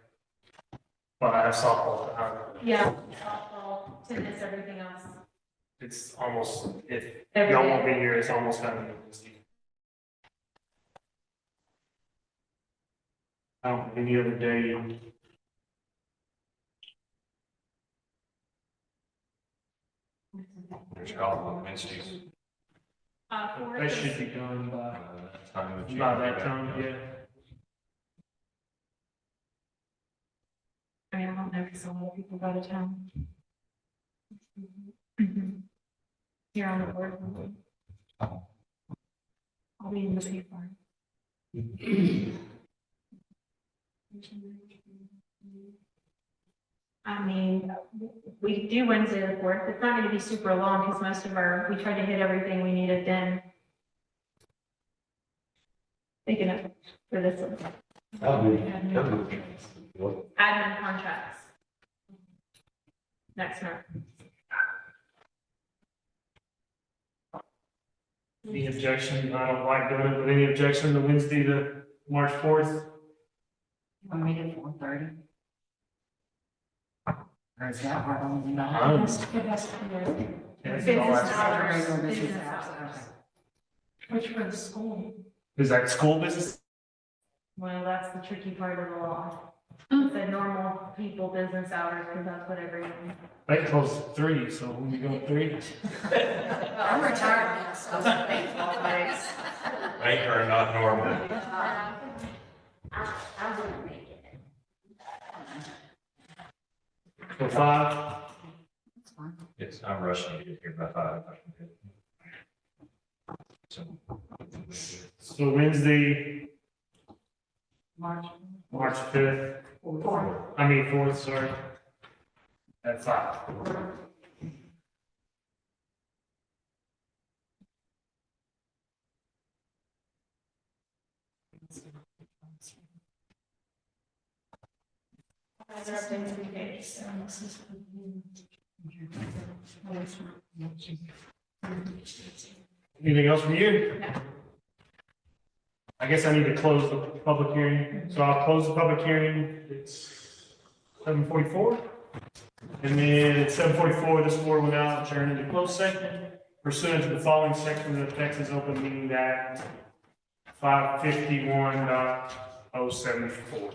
But I have softball. Yeah, softball, tennis, everything else. It's almost, if Every y'all day. won't be here, it's almost done. Any other day. There's golf on Wednesdays. They should be done Time of by that time, yeah. I mean, I don't know, because a lot of people go to town. Here on the board. I'll be in the paper. I mean, we do Wednesday the 4th. It's not gonna be super long because most of we tried to hit everything we needed then. Thinking of for this one. Admin contracts. Next month. Any objection? I don't like doing it, but any objection to Wednesday to March 4th? Want me at 4:30? Or is that hard on the night? I'm- Business Business hours. Regular Business business hours. hours. Which for the school? Is that school business? Well, that's the tricky part of the law. It's the normal people business hours, because that's what everyone. They close at 3, so when we go at 3. I'm retired now, so. Bank are not normal. I wouldn't make it. So 5. That's fine. Yes, I'm rushing to get here by 5. So. So Wednesday, March. March 5th. 4th, sorry. At 5. Anything else from you? No. I guess I need to close the public hearing. So I'll close the public hearing. It's 7:44. And then at 7:44, this board will now adjourn into closed session pursuant to the following sections of the Texas Open Meeting Act 551.074.